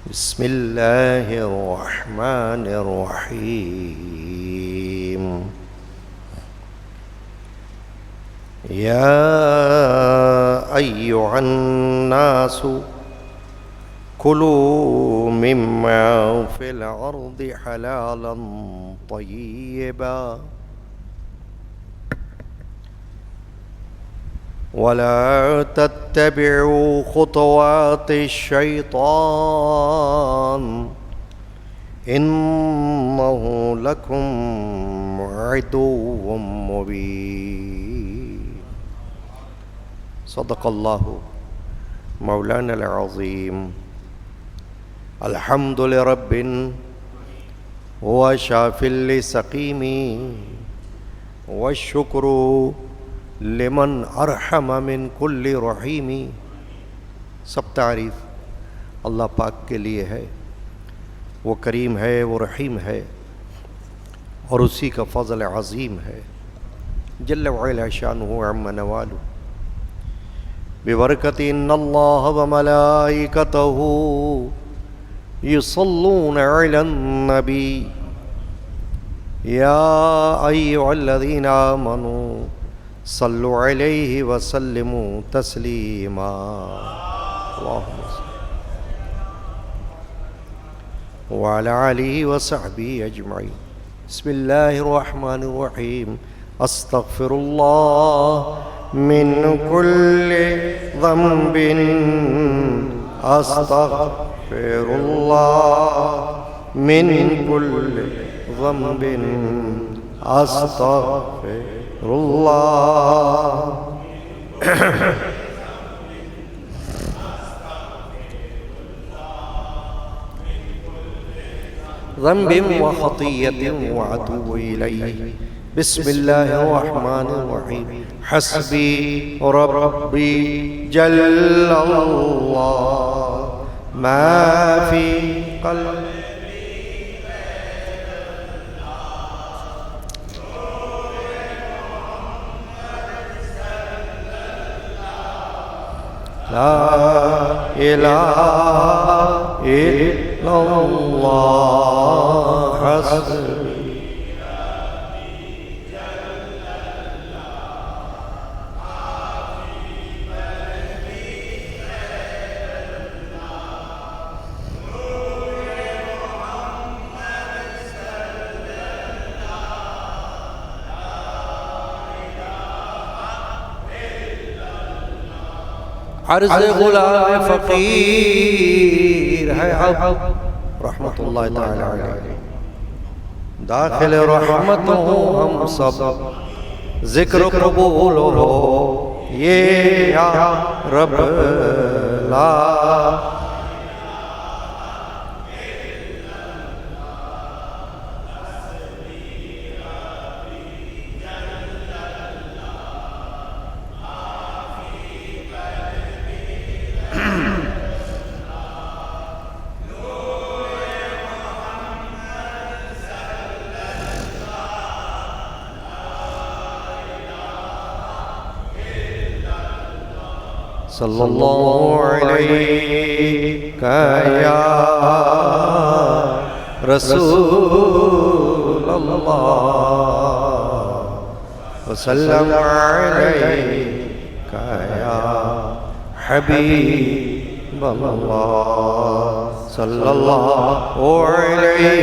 بسم الله الرحمن الرحيم. يا أيها الناس كلوا مما في الأرض حلالا طيبا ولا تتبعوا خطوات الشيطان إنه لكم عدو مبين. صدق الله مولانا العظيم. الحمد لرب وشاف لسقيم والشكر لمن ارحم من کل رحیمی. سب تعریف اللہ پاک کے لیے ہے. وہ کریم ہے، وہ رحیم ہے، اور اسی کا فضل عظیم ہے. جل وعلا شانہ عم نوالہ. ببرکت ان اللہ وملائکتہ یصلون علی النبی یا ایھا الذین آمنوا صلوا علیہ وسلموا تسلیما. اللہم صل وعلی آلہ وصحبہ اجمعین. بسم اللہ الرحمن الرحیم. استغفر اللہ من کل ذنب استغفر اللہ من کل ذنب استغفر اللہ. ذنب وخطیۃ وعتوب الیہ. بسم اللہ الرحمن الرحیم. حسبی ربی جل اللہ ما فی قلبی لا الہ الا اللہ. حسبی عرض غلام فقیر ہے اب رحمت اللہ تعالی علیہ. داخل رحمت ہوں ہم سب، ذکر قبول ہو یہ یا رب لا. صلی اللہ علیہ یا رسول اللہ وسلم علیہ یا حبیب اللہ صلی اللہ علیہ.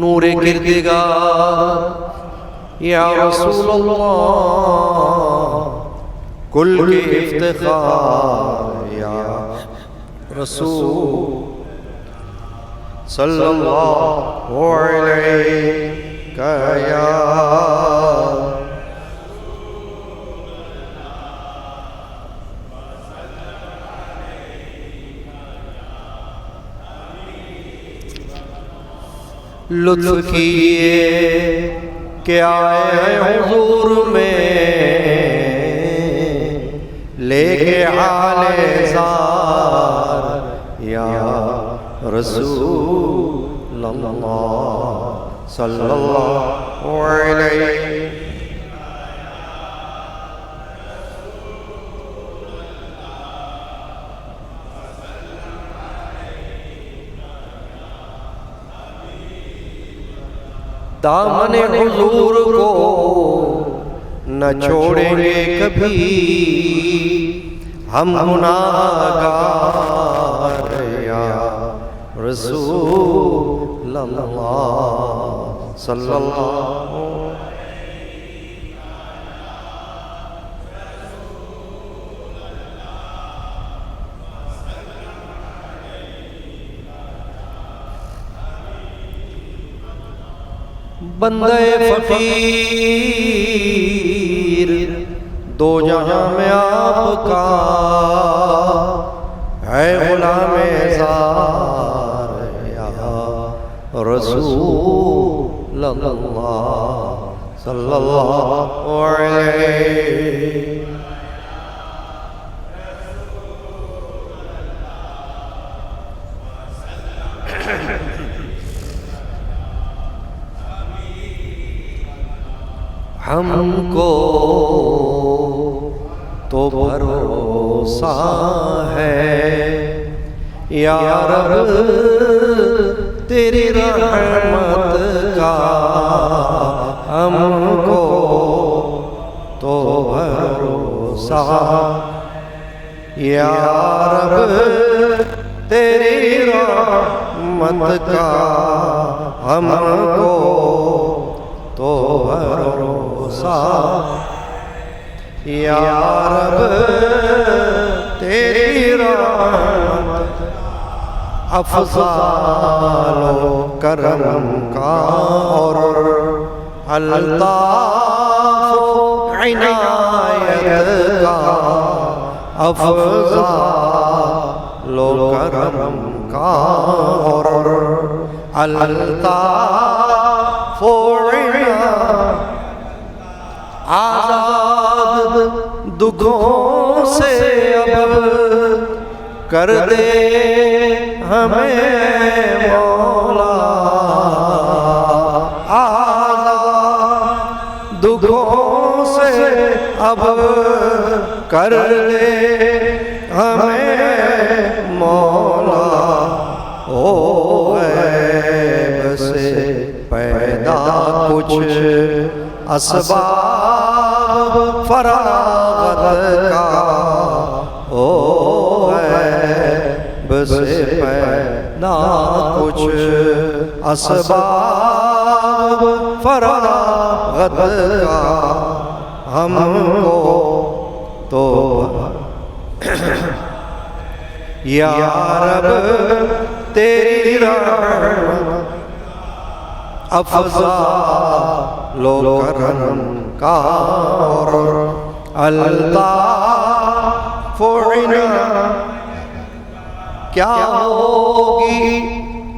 نور کردگار یا رسول اللہ کل کے افتخار یا رسول صلی اللہ علیہ یا لطف کیے کہ آئے حضور میں لے کے حال زار یا رسول اللہ صلی اللہ علیہ دامن حضور کو نہ چھوڑیں گے کبھی ہم گناہگار یا رسول اللہ صلی اللہ بندے فقیر دو جہاں میں آپ کا ہے غلام زار یا رسول اللہ صلی اللہ علیہ ہم کو تو بھروسہ ہے یا رب تیری رحمت کا ہم کو تو بھروسہ یا رب تیری رحمت کا ہم کو تو بھروسہ یا رب تیری رحمت افضال و کرم کا اور الطاف و عنایت کا افضال و کرم کا اور الطاف و آزاد دکھوں سے اب کر دے ہمیں مولا آزاد دکھوں سے اب کر دے ہمیں مولا او غیب سے پیدا کچھ اسباب فراغت کا او غیب سے پیدا کچھ اسباب فراغت کا ہم کو تو یا رب تیری رحمت افضال و کرم کا اور الطاف و عنایت کیا ہوگی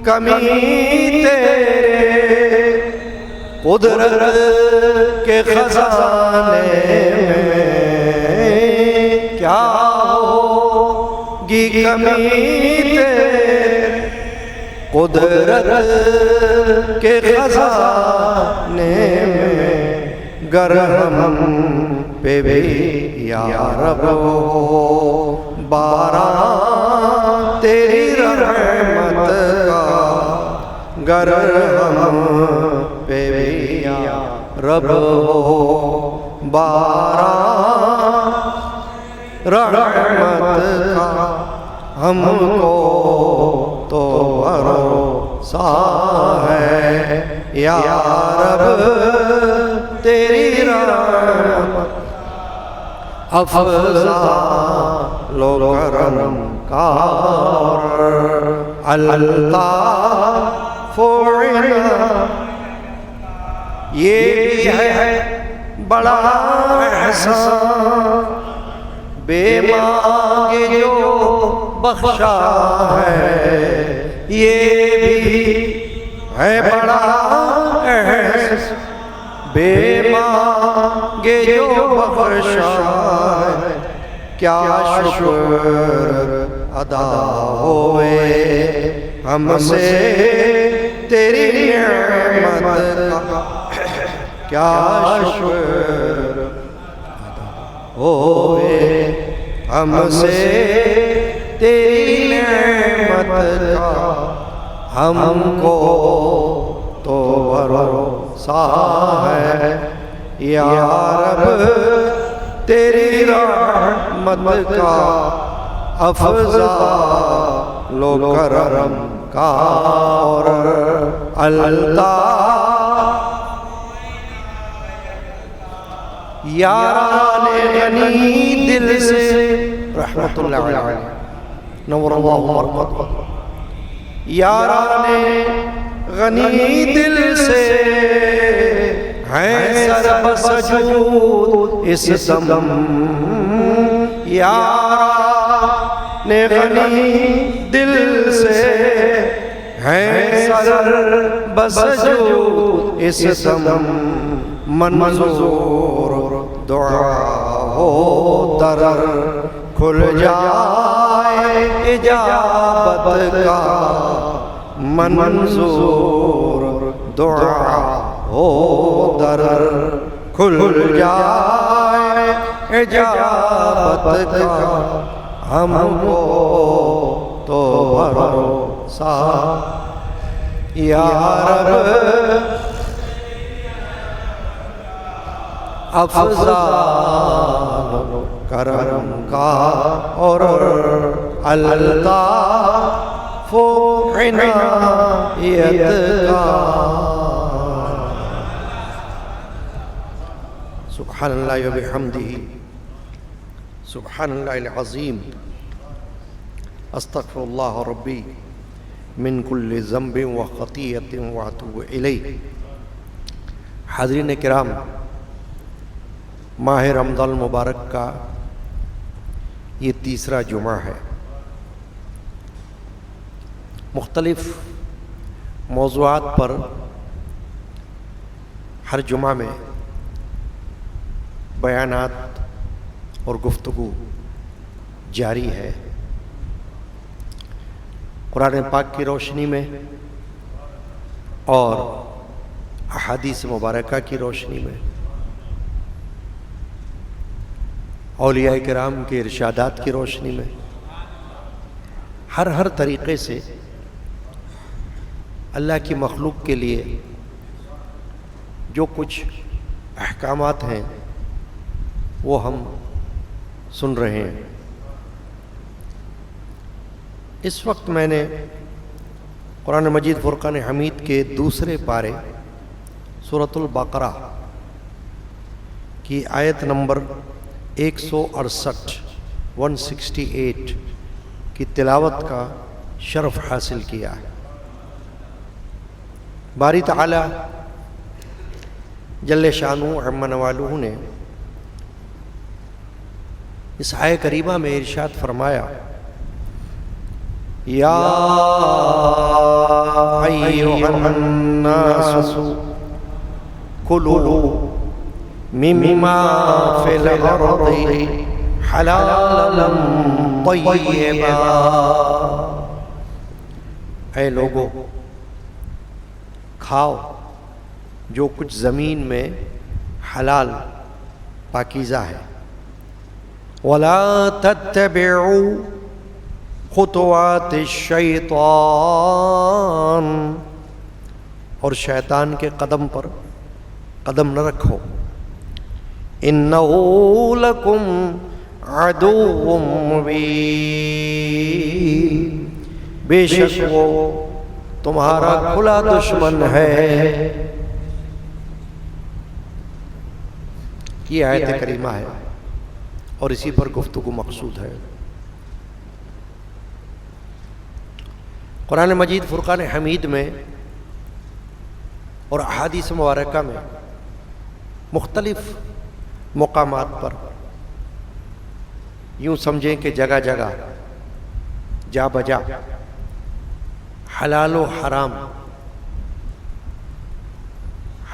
کمی تیرے قدرت کے خزانے میں کیا ہوگی کمی تیرے قدرت کے خزانے میں گر ہم پہ بھی یا رب باران تیری رحمت کا گر ہم پہ بھی یا رب باران رحمت کا ہم کو تو بھروسہ ہے یا رب تیری رحمت افضال و کرم کا اور الطاف و عنایت یہ بھی ہے بڑا احسان بے مانگے جو بخشا ہے یہ بھی ہے بڑا احسان بے مانگے جو بخشا ہے کیا شکر ادا ہوئے ہم سے تیری نعمت کا کیا شکر ہوئے ہم سے، تیری نعمت کا ہم کو تو بھروسہ ہے یا رب، تیری رحمت کا افضل و کرم کا اور الطاف یاران غنی دل سے، رحمت اللہ علیہ نور اللہ مرقدہ، یاران غنی دل سے ہیں سر بسجود اس دم، یاران غنی دل سے ہیں سر بسجود اس دم، منظور دعا ہو در کھل جائے اجابت کا، منظور دعا ہو در کھل جائے اجابت کا، ہم کو تو بھروسہ یا رب، افضل کرم کا اور الطاف عنایت کا۔ سبحان اللہ و بحمدہ، سبحان اللہ العظیم، استغفر اللہ ربی من کل ذنب و خطیئۃ و اتوب الیہ۔ حاضرین کرام، ماہ رمضان المبارک کا یہ تیسرا جمعہ ہے۔ مختلف موضوعات پر ہر جمعہ میں بیانات اور گفتگو جاری ہے، قرآن پاک کی روشنی میں اور احادیث مبارکہ کی روشنی میں، اولیاء کرام کے ارشادات کی روشنی میں، ہر طریقے سے اللہ کی مخلوق کے لیے جو کچھ احکامات ہیں وہ ہم سن رہے ہیں۔ اس وقت میں نے قرآن مجید فرقان حمید کے دوسرے پارے سورۃ البقرہ کی آیت نمبر 168 کی تلاوت کا شرف حاصل کیا ہے۔ باری تعالی جل شانہ عم نوالہ نے اس آیہ کریمہ میں ارشاد فرمایا، یا ایھا الناس کلوا مما فی الارض حلالا طیبا، اے لوگو کھاؤ جو کچھ زمین میں حلال پاکیزہ ہے، ولا تتبعوا خطوات الشیطان، اور شیطان کے قدم پر قدم نہ رکھو، انہ لکم عدو مبین، بے شک وہ تمہارا کھلا دشمن ہے۔ یہ آیت کریمہ ہے اور اسی پر گفتگو مقصود ہے۔ قرآن مجید فرقان حمید میں اور احادیث مبارکہ میں مختلف مقامات پر، یوں سمجھیں کہ جگہ جگہ جا بجا حلال و حرام،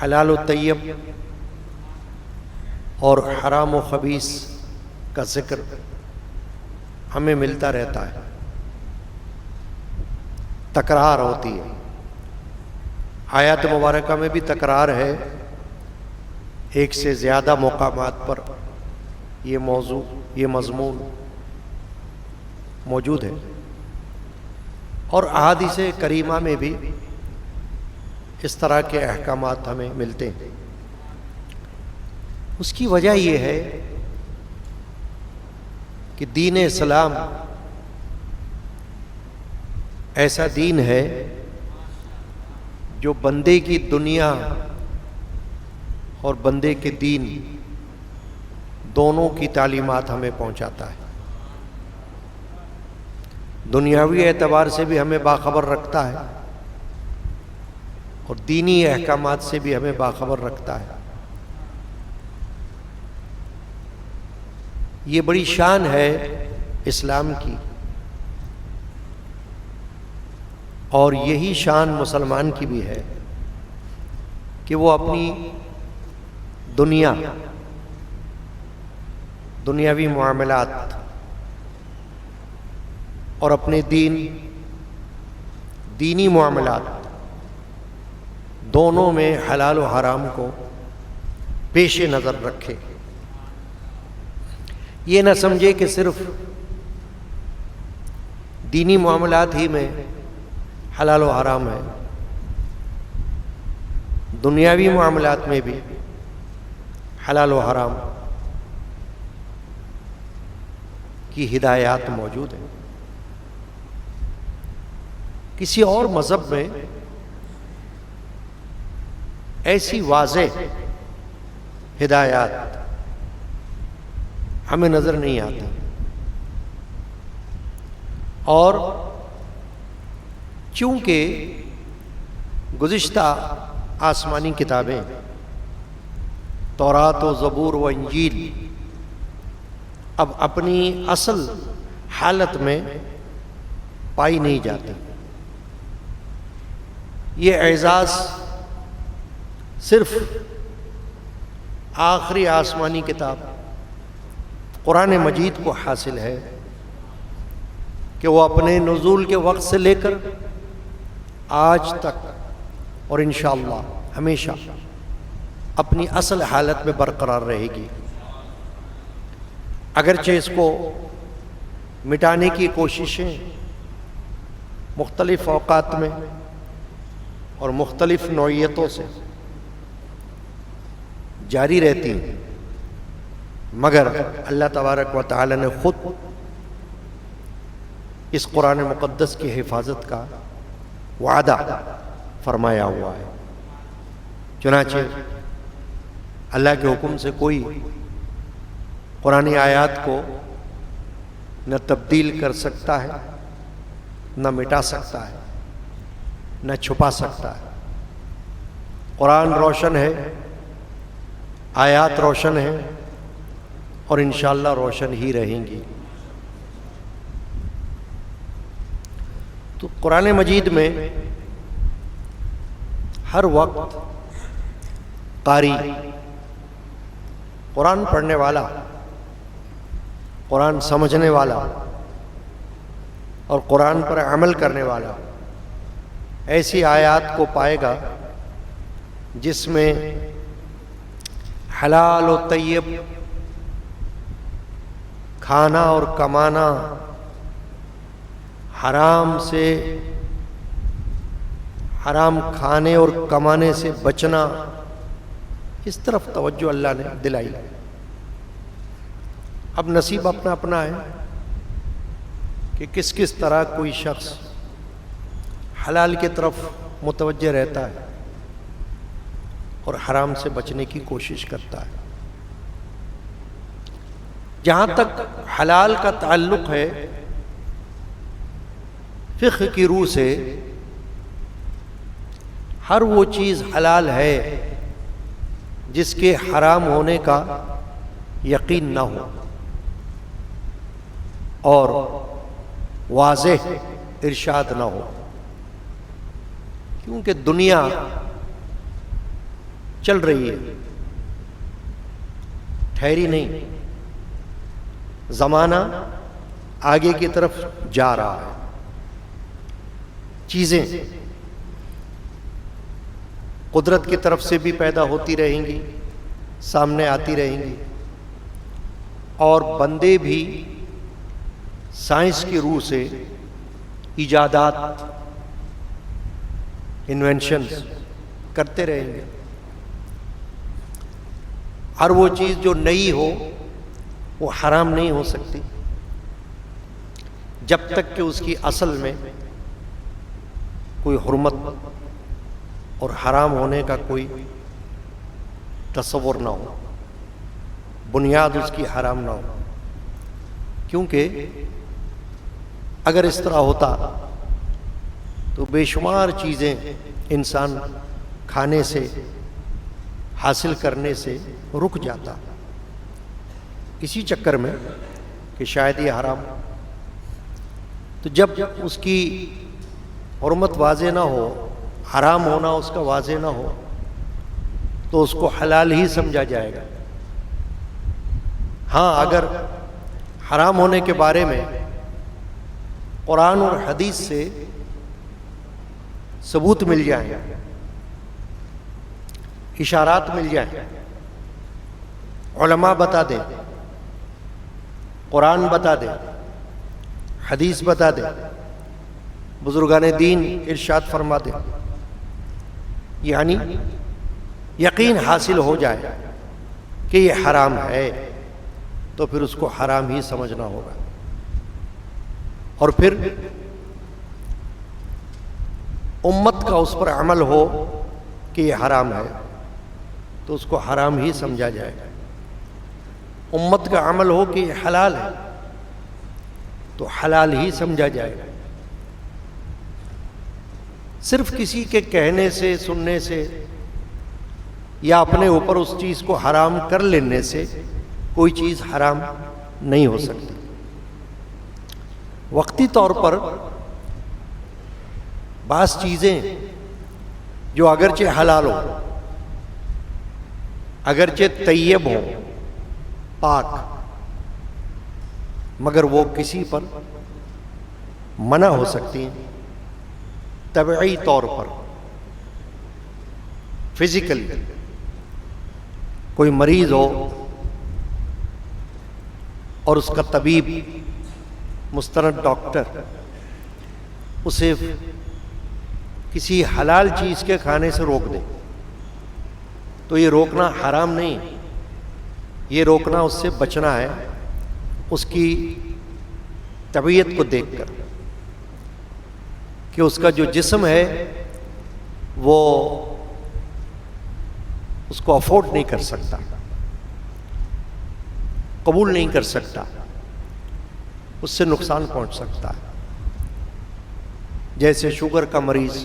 حلال و طیب اور حرام و خبیث کا ذکر ہمیں ملتا رہتا ہے، تکرار ہوتی ہے۔ آیات مبارکہ میں بھی تکرار ہے، ایک سے زیادہ مقامات پر یہ موضوع، یہ مضمون موجود ہے، اور احادیث کریمہ میں بھی اس طرح کے احکامات ہمیں ملتے ہیں۔ اس کی وجہ یہ ہے کہ دین اسلام ایسا دین ہے جو بندے کی دنیا اور بندے کے دین دونوں کی تعلیمات ہمیں پہنچاتا ہے۔ دنیاوی اعتبار سے بھی ہمیں باخبر رکھتا ہے اور دینی احکامات سے بھی ہمیں باخبر رکھتا ہے۔ یہ بڑی شان ہے اسلام کی، اور یہی شان مسلمان کی بھی ہے کہ وہ اپنی دنیاوی معاملات اور اپنے دینی معاملات دونوں میں حلال و حرام کو پیش نظر رکھے۔ یہ نہ سمجھے کہ صرف دینی معاملات ہی میں حلال و حرام ہے، دنیاوی معاملات میں بھی حلال و حرام کی ہدایات موجود ہیں۔ کسی اور مذہب میں ایسی واضح ہدایات ہمیں نظر نہیں آتی، اور چونکہ گزشتہ آسمانی کتابیں تورات و زبور و انجیل اب اپنی اصل حالت میں پائی نہیں جاتی، یہ اعزاز صرف آخری آسمانی کتاب قرآن مجید کو حاصل ہے کہ وہ اپنے نزول کے وقت سے لے کر آج تک اور انشاءاللہ ہمیشہ اپنی اصل حالت میں برقرار رہے گی۔ اگرچہ اس کو مٹانے کی کوششیں مختلف اوقات میں اور مختلف نوعیتوں سے جاری رہتی ہیں، مگر اللہ تبارک و تعالی نے خود اس قرآن مقدس کی حفاظت کا وعدہ فرمایا ہوا ہے۔ چنانچہ اللہ کے حکم سے کوئی قرآنی آیات کو نہ تبدیل کر سکتا ہے، نہ مٹا سکتا ہے، نہ چھپا سکتا ہے۔ قرآن روشن ہے، آیات روشن ہیں، اور انشاءاللہ روشن ہی رہیں گی۔ تو قرآن مجید میں ہر وقت قاری، قرآن پڑھنے والا، قرآن سمجھنے والا اور قرآن پر عمل کرنے والا ایسی آیات کو پائے گا جس میں حلال و طیب کھانا اور کمانا، حرام سے، حرام کھانے اور کمانے سے بچنا، اس طرف توجہ اللہ نے دلائی۔ اب نصیب اپنا اپنا ہے کہ کس طرح کوئی شخص حلال کی طرف متوجہ رہتا ہے اور حرام سے بچنے کی کوشش کرتا ہے۔ جہاں تک حلال کا تعلق ہے، فقہ کی روح سے ہر وہ چیز حلال ہے جس کے حرام ہونے کا یقین نہ ہو اور واضح ارشاد نہ ہو، کیونکہ دنیا چل رہی ہے، ٹھہری نہیں، زمانہ آگے کی طرف جا رہا ہے، چیزیں قدرت کی طرف سے بھی پیدا ہوتی رہیں گی، سامنے آتی رہیں گی، اور بندے بھی سائنس کی روح سے ایجادات، انوینشنز کرتے رہیں گے۔ ہر وہ چیز جو نئی ہو وہ حرام نہیں ہو سکتی جب تک کہ اس کی اصل میں کوئی حرمت اور حرام ہونے کا کوئی تصور نہ ہو، بنیاد اس کی حرام نہ ہو۔ کیونکہ اگر اس طرح ہوتا تو بے شمار چیزیں انسان کھانے سے، حاصل کرنے سے رک جاتا، اسی چکر میں کہ شاید یہ حرام۔ تو جب اس کی حرمت واضح نہ ہو، حرام ہونا اس کا واضح نہ ہو، تو اس کو حلال ہی سمجھا جائے گا۔ ہاں اگر حرام ہونے کے بارے میں قرآن اور حدیث سے ثبوت مل جائیں، اشارات مل جائیں، علماء بتا دیں، قرآن بتا دیں، حدیث بتا دیں، بزرگان دین ارشاد فرما دیں، یعنی یقین حاصل ہو جائے کہ یہ حرام ہے، تو پھر اس کو حرام ہی سمجھنا ہوگا۔ اور پھر امت کا اس پر عمل ہو کہ یہ حرام ہے، تو اس کو حرام ہی سمجھا جائے گا۔ امت کا عمل ہو کہ یہ حلال ہے، تو حلال ہی سمجھا جائے گا۔ صرف کسی کے کہنے سے، سننے سے، یا اپنے اوپر اس چیز کو حرام کر لینے سے کوئی چیز حرام نہیں ہو سکتی۔ وقتی طور پر بعض چیزیں جو اگرچہ حلال ہوں، اگرچہ طیب ہوں، پاک، مگر وہ کسی پر منع ہو سکتی ہیں طبعی طور پر، فزیکلی۔ کوئی مریض ہو اور اس کا طبیب، مستند ڈاکٹر اسے کسی حلال چیز کے کھانے سے روک دے، تو یہ روکنا حرام نہیں، یہ روکنا اس سے بچنا ہے، اس کی طبیعت کو دیکھ کر کہ اس کا جو جسم ہے وہ اس کو افورڈ نہیں کر سکتا، قبول نہیں کر سکتا، اس سے نقصان پہنچ سکتا ہے۔ جیسے شوگر کا مریض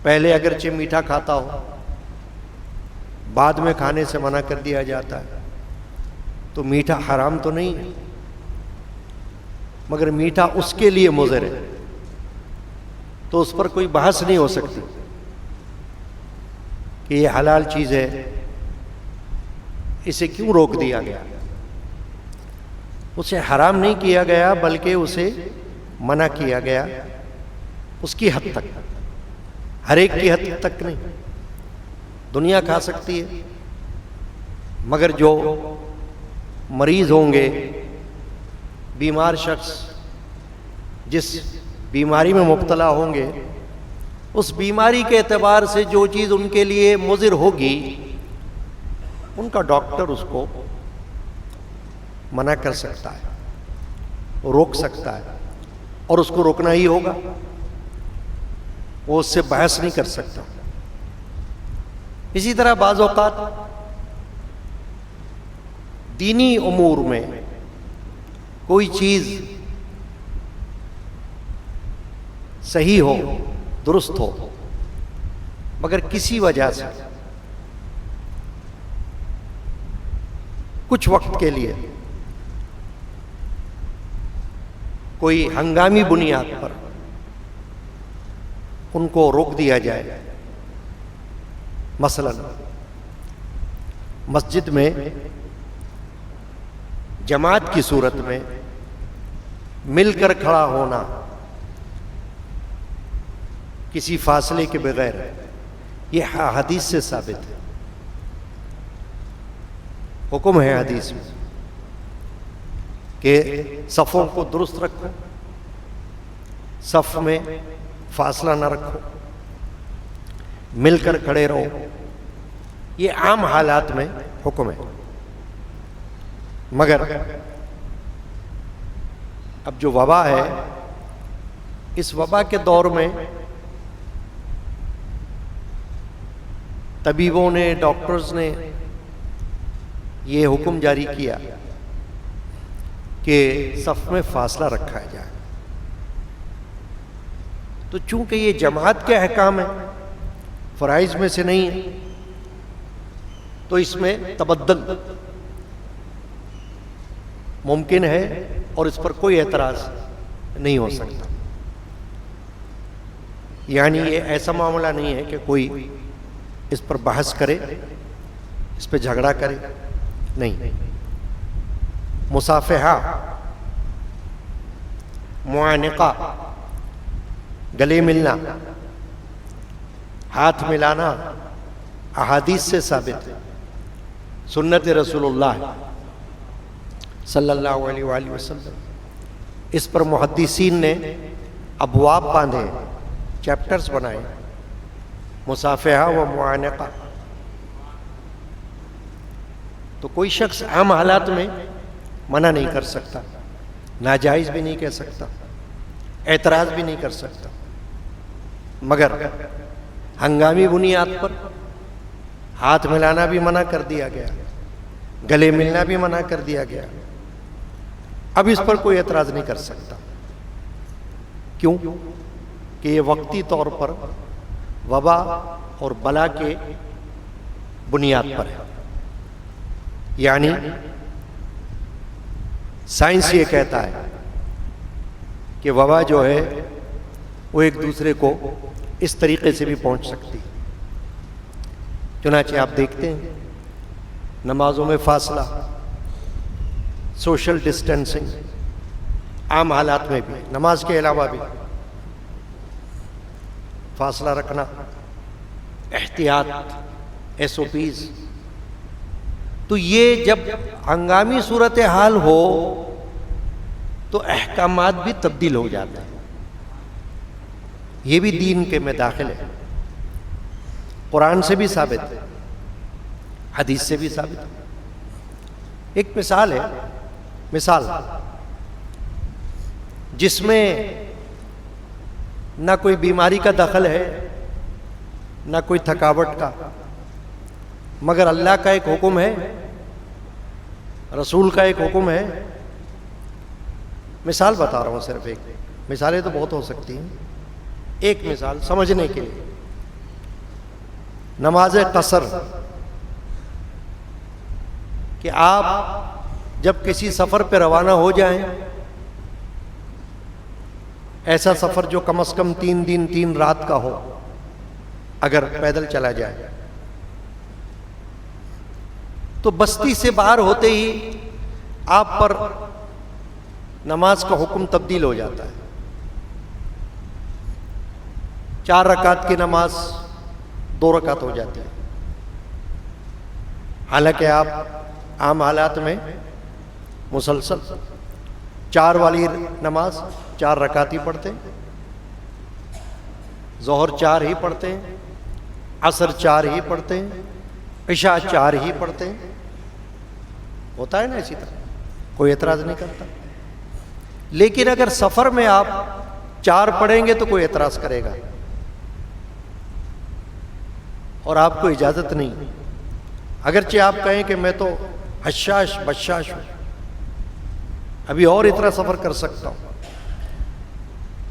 پہلے اگرچہ میٹھا کھاتا ہو، بعد میں کھانے سے منع کر دیا جاتا ہے، تو میٹھا حرام تو نہیں ہے، مگر میٹھا اس کے لیے مضر ہے، تو اس پر کوئی بحث نہیں ہو سکتی کہ یہ حلال چیز ہے، اسے کیوں روک دیا گیا۔ اسے حرام نہیں کیا گیا بلکہ اسے منع کیا گیا، اس کی حد تک، ہر ایک کی حد تک نہیں۔ دنیا کھا سکتی ہے، مگر جو مریض ہوں گے، بیمار شخص جس بیماری میں مبتلا ہوں گے، اس بیماری کے اعتبار سے جو چیز ان کے لیے مضر ہوگی، ان کا ڈاکٹر اس کو منع کر سکتا ہے، روک سکتا ہے، اور اس کو روکنا ہی ہوگا، وہ اس سے بحث نہیں کر سکتا۔ اسی طرح بعض اوقات دینی امور میں کوئی چیز صحیح ہو، درست ہو، مگر کسی وجہ سے کچھ وقت کے لیے کوئی ہنگامی بنیاد پر ان کو روک دیا جائے۔ مثلا مسجد میں جماعت کی صورت میں مل کر کھڑا ہونا کسی فاصلے کے بغیر، یہ حدیث سے ثابت ہے، حکم ہے حدیث میں کہ صفوں کو درست رکھو، صف میں فاصلہ نہ رکھو، مل کر کھڑے رہو، یہ عام حالات میں حکم ہے۔ مگر اب جو وبا ہے، اس وبا کے دور میں طبیبوں نے، ڈاکٹرز نے یہ حکم جاری کیا کہ صف میں فاصلہ رکھا جائے۔ تو چونکہ یہ جماعت کے احکام ہیں، فرائض میں سے نہیں ہے، تو اس میں تبدل ممکن ہے اور اس پر کوئی اعتراض نہیں ہو سکتا۔ یعنی یہ ایسا معاملہ نہیں ہے کہ کوئی اس پر بحث کرے، اس پہ جھگڑا کرے، نہیں۔ مصافحہ، معانقہ، گلے ملنا، ہاتھ ملانا احادیث سے ثابت ہے، سنت رسول اللہ صلی اللہ علیہ وآلہ وسلم۔ اس پر محدثین نے ابواب باندھے، چیپٹرز بنائے، مصافحہ و معانقہ۔ تو کوئی شخص عام حالات میں منع نہیں کر سکتا، ناجائز بھی نہیں کہہ سکتا، اعتراض بھی نہیں کر سکتا، مگر ہنگامی بنیاد پر ہاتھ ملانا بھی منع کر دیا گیا، گلے ملنا بھی منع کر دیا گیا۔ اب اس پر کوئی اعتراض نہیں کر سکتا، کیوں کہ یہ وقتی طور پر وبا اور بلا کے بنیاد پر ہے۔ یعنی سائنس یہ کہتا ہے کہ وبا جو ہے وہ ایک دوسرے کو اس طریقے سے بھی پہنچ سکتی۔ چنانچہ آپ دیکھتے ہیں نمازوں میں فاصلہ، سوشل ڈسٹینسنگ، عام حالات میں بھی، نماز کے علاوہ بھی فاصلہ رکھنا، احتیاط، ایس او پیز۔ تو یہ جب ہنگامی صورتحال ہو تو احکامات بھی تبدیل ہو جاتے ہیں۔ یہ بھی دین کے میں داخل ہے، قرآن سے بھی ثابت ہے، حدیث سے بھی ثابت ہے۔ ایک مثال ہے، مثال جس میں نہ کوئی بیماری کا دخل ہے، نہ کوئی تھکاوٹ کا، مگر اللہ کا ایک حکم ہے، رسول کا ایک حکم ہے۔ مثال بتا رہا ہوں، صرف ایک، مثالیں تو بہت ہو سکتی ہیں، ایک مثال سمجھنے کے لیے۔ نماز قصر، کہ آپ جب کسی سفر پہ روانہ ہو جائیں، ایسا سفر جو کم از کم 3 دن 3 رات کا ہو، اگر پیدل چلا جائے، تو بستی سے باہر ہوتے ہی آپ پر نماز کا حکم تبدیل ہو جاتا ہے۔ 4 رکعت کی نماز 2 رکعت ہو جاتی ہے، حالانکہ آپ عام حالات میں مسلسل 4 والی نماز 4 رکعت ہی پڑھتے ہیں، ظہر 4 ہی پڑھتے ہیں، عصر 4 ہی پڑھتے ہیں، عشاء 4 ہی پڑھتے ہیں۔ ہوتا ہے نا اسی طرح، کوئی اعتراض نہیں کرتا۔ لیکن اگر سفر میں آپ 4 پڑھیں گے تو کوئی اعتراض کرے گا، اور آپ کو اجازت نہیں۔ اگرچہ آپ کہیں کہ میں تو حشاش بشاش ہوں، ابھی اور اتنا سفر کر سکتا ہوں،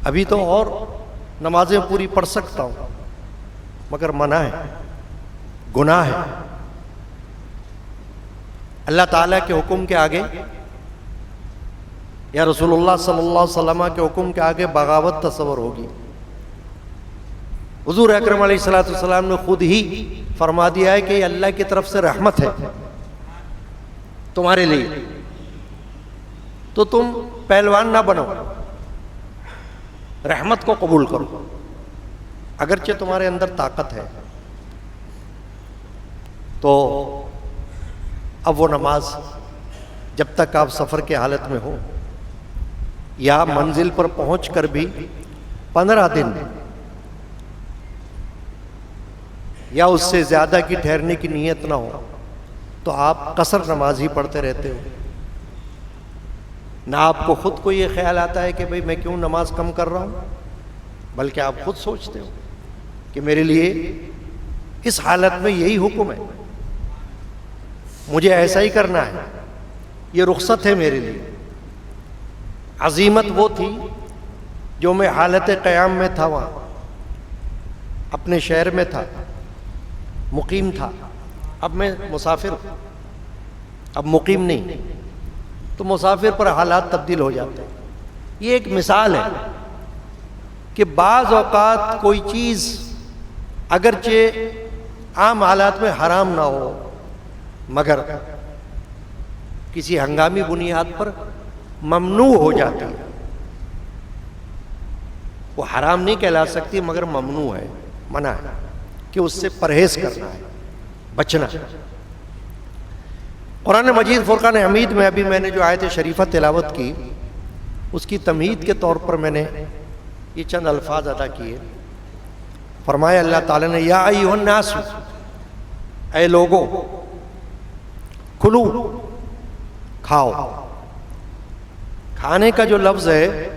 ابھی تو اور نمازیں پوری پڑھ سکتا ہوں، مگر منع ہے، گناہ ہے۔ اللہ تعالیٰ کے حکم کے آگے یا رسول اللہ صلی اللہ علیہ وسلم کے حکم کے آگے بغاوت تصور ہوگی۔ حضور اکرم علیہ الصلوۃ والسلام نے خود ہی فرما دیا ہے کہ یہ اللہ کی طرف سے رحمت ہے تمہارے لیے، تو تم پہلوان نہ بنو، رحمت کو قبول کرو۔ اگرچہ تمہارے اندر طاقت ہے تو اب وہ نماز جب تک آپ سفر کے حالت میں ہو یا منزل پر پہنچ کر بھی 15 دن یا اس سے زیادہ کی ٹھہرنے کی نیت نہ ہو تو آپ قصر نماز ہی پڑھتے رہتے ہو. نہ آپ کو خود کو یہ خیال آتا ہے کہ بھئی میں کیوں نماز کم کر رہا ہوں، بلکہ آپ خود سوچتے ہو کہ میرے لیے اس حالت میں یہی حکم ہے، مجھے ایسا ہی کرنا ہے، یہ رخصت ہے میرے لیے. عزیمت وہ تھی جو میں حالت قیام میں تھا، وہاں اپنے شہر میں تھا، مقیم تھا. اب میں مسافر ہوں، اب مقیم نہیں، تو مسافر پر حالات تبدیل ہو جاتے ہیں. یہ ایک مثال ہے کہ بعض اوقات کوئی چیز اگرچہ عام حالات میں حرام نہ ہو مگر کسی ہنگامی بنیاد پر ممنوع ہو جاتی ہے. وہ حرام نہیں کہلا سکتی مگر ممنوع ہے، منع ہے کہ اس سے پرہیز کرنا ہے، بچنا. قرآن مجید فرقان حمید میں ابھی میں نے جو آیت شریفہ تلاوت کی اس کی تمہید کے طور پر میں نے یہ چند الفاظ ادا کیے. فرمایا اللہ تعالیٰ نے یا ایھا الناس، اے لوگو، کلو، کھاؤ. کھانے کا جو لفظ ہے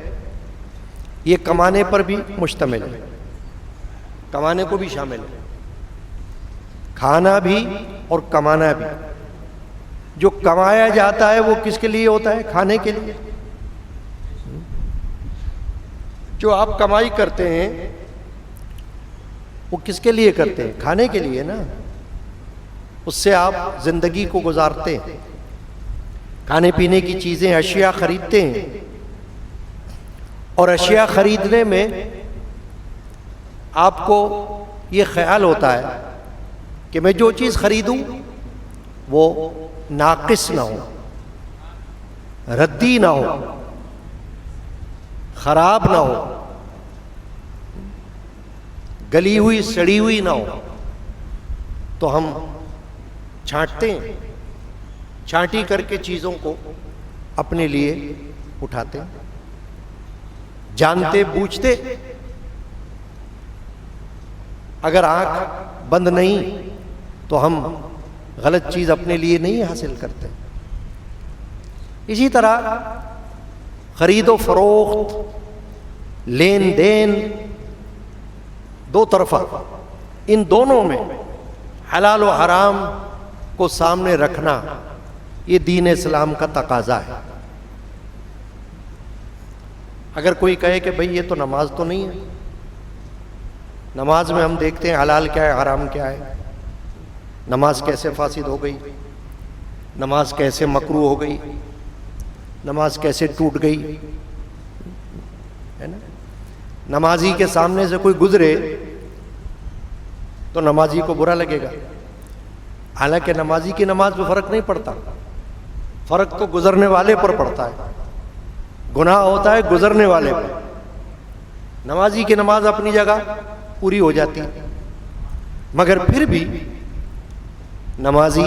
یہ کمانے پر بھی مشتمل ہے، کمانے کو بھی شامل ہے. کھانا بھی اور کمانا بھی. جو کمایا جاتا ہے وہ کس کے لیے ہوتا ہے؟ کھانے کے لیے. جو آپ کمائی کرتے ہیں وہ کس کے لیے کرتے ہیں؟ کھانے کے لیے نا. اس سے آپ زندگی کو گزارتے ہیں، کھانے پینے کی چیزیں، اشیاء خریدتے ہیں. اور اشیاء خریدنے میں آپ کو یہ خیال ہوتا ہے کہ میں جو چیز خریدوں وہ ناقص نہ ہو، ردی نہ ہو، خراب نہ ہو، گلی ہوئی سڑی ہوئی نہ ہو. تو ہم چھانٹتے ہیں، چھانٹی کر کے چیزوں کو اپنے لیے اٹھاتے ہیں، جانتے بوجھتے. اگر آنکھ بند نہیں تو ہم غلط چیز اپنے لیے نہیں حاصل کرتے. اسی طرح خرید و فروخت، لین دین، دو طرفہ، ان دونوں میں حلال و حرام کو سامنے رکھنا یہ دین اسلام کا تقاضا ہے. اگر کوئی کہے کہ بھئی یہ تو نماز تو نہیں ہے، نماز میں ہم دیکھتے ہیں حلال کیا ہے حرام کیا ہے، نماز کیسے فاسد ہو گئی، نماز کیسے مکروہ ہو گئی، نماز کیسے ٹوٹ گئی، ہے نا. نمازی کے سامنے سے کوئی گزرے تو نمازی کو برا لگے گا، حالانکہ نمازی کی نماز پہ فرق نہیں پڑتا، فرق تو گزرنے والے پر پڑتا ہے. گناہ ہوتا ہے گزرنے والے پر. نمازی کی نماز اپنی جگہ پوری ہو جاتی ہے، مگر پھر بھی نمازی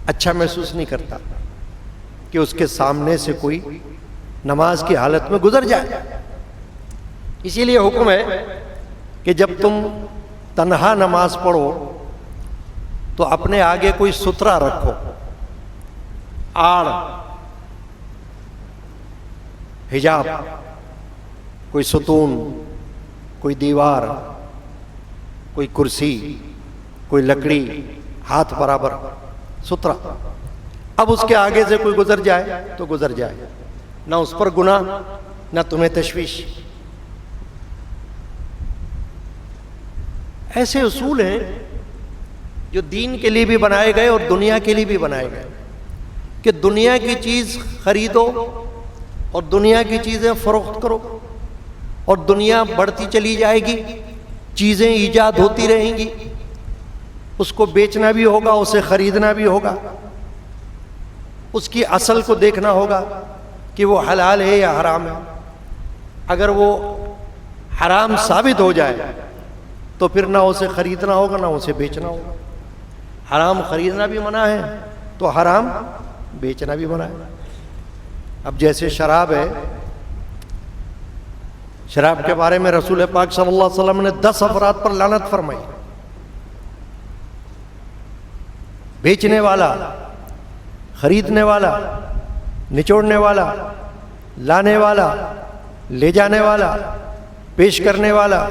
اچھا محسوس نہیں کرتا کہ اس کے سامنے سے کوئی نماز کی حالت میں گزر جائے. اسی لیے حکم ہے کہ جب تم تنہا نماز پڑھو تو اپنے آگے کوئی سترا رکھو، آڑ، حجاب، کوئی ستون، کوئی دیوار، کوئی کرسی، کوئی لکڑی، ہاتھ برابر سترا. اب اس کے آگے سے کوئی گزر جائے تو گزر جائے، نہ اس پر گناہ نہ تمہیں تشویش. ایسے اصول ہیں جو دین کے لیے بھی بنائے گئے اور دنیا کے لیے بھی بنائے گئے کہ دنیا کی چیز خریدو اور دنیا کی چیزیں فروخت کرو، اور دنیا بڑھتی چلی جائے گی، چیزیں ایجاد ہوتی رہیں گی، اس کو بیچنا بھی ہوگا، اسے خریدنا بھی ہوگا، اس کی اصل کو دیکھنا ہوگا کہ وہ حلال ہے یا حرام ہے. اگر وہ حرام ثابت ہو جائے تو پھر نہ اسے خریدنا ہوگا نہ اسے بیچنا ہوگا. حرام خریدنا بھی منع ہے تو حرام بیچنا بھی منع ہے. اب جیسے شراب ہے، شراب کے بارے میں رسول پاک صلی اللہ علیہ وسلم نے 10 افراد پر لعنت فرمائی. بیچنے والا، خریدنے والا، نچوڑنے والا، لانے والا، لے جانے والا، پیش کرنے والا،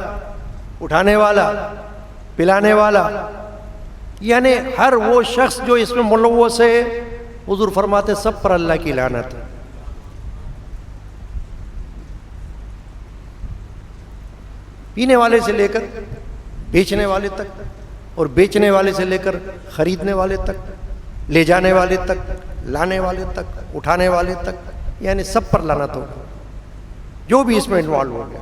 اٹھانے والا، پلانے والا، یعنی ہر وہ شخص جو اس میں ملوث ہے، حضور فرماتے سب پر اللہ کی لعنت ہے. پینے والے سے لے کر بیچنے والے تک، اور بیچنے والے سے لے کر خریدنے والے تک، لے جانے والے تک، لانے والے تک، اٹھانے والے تک، یعنی سب پر لعنت ہوگا جو بھی اس میں انوالو ہو گیا،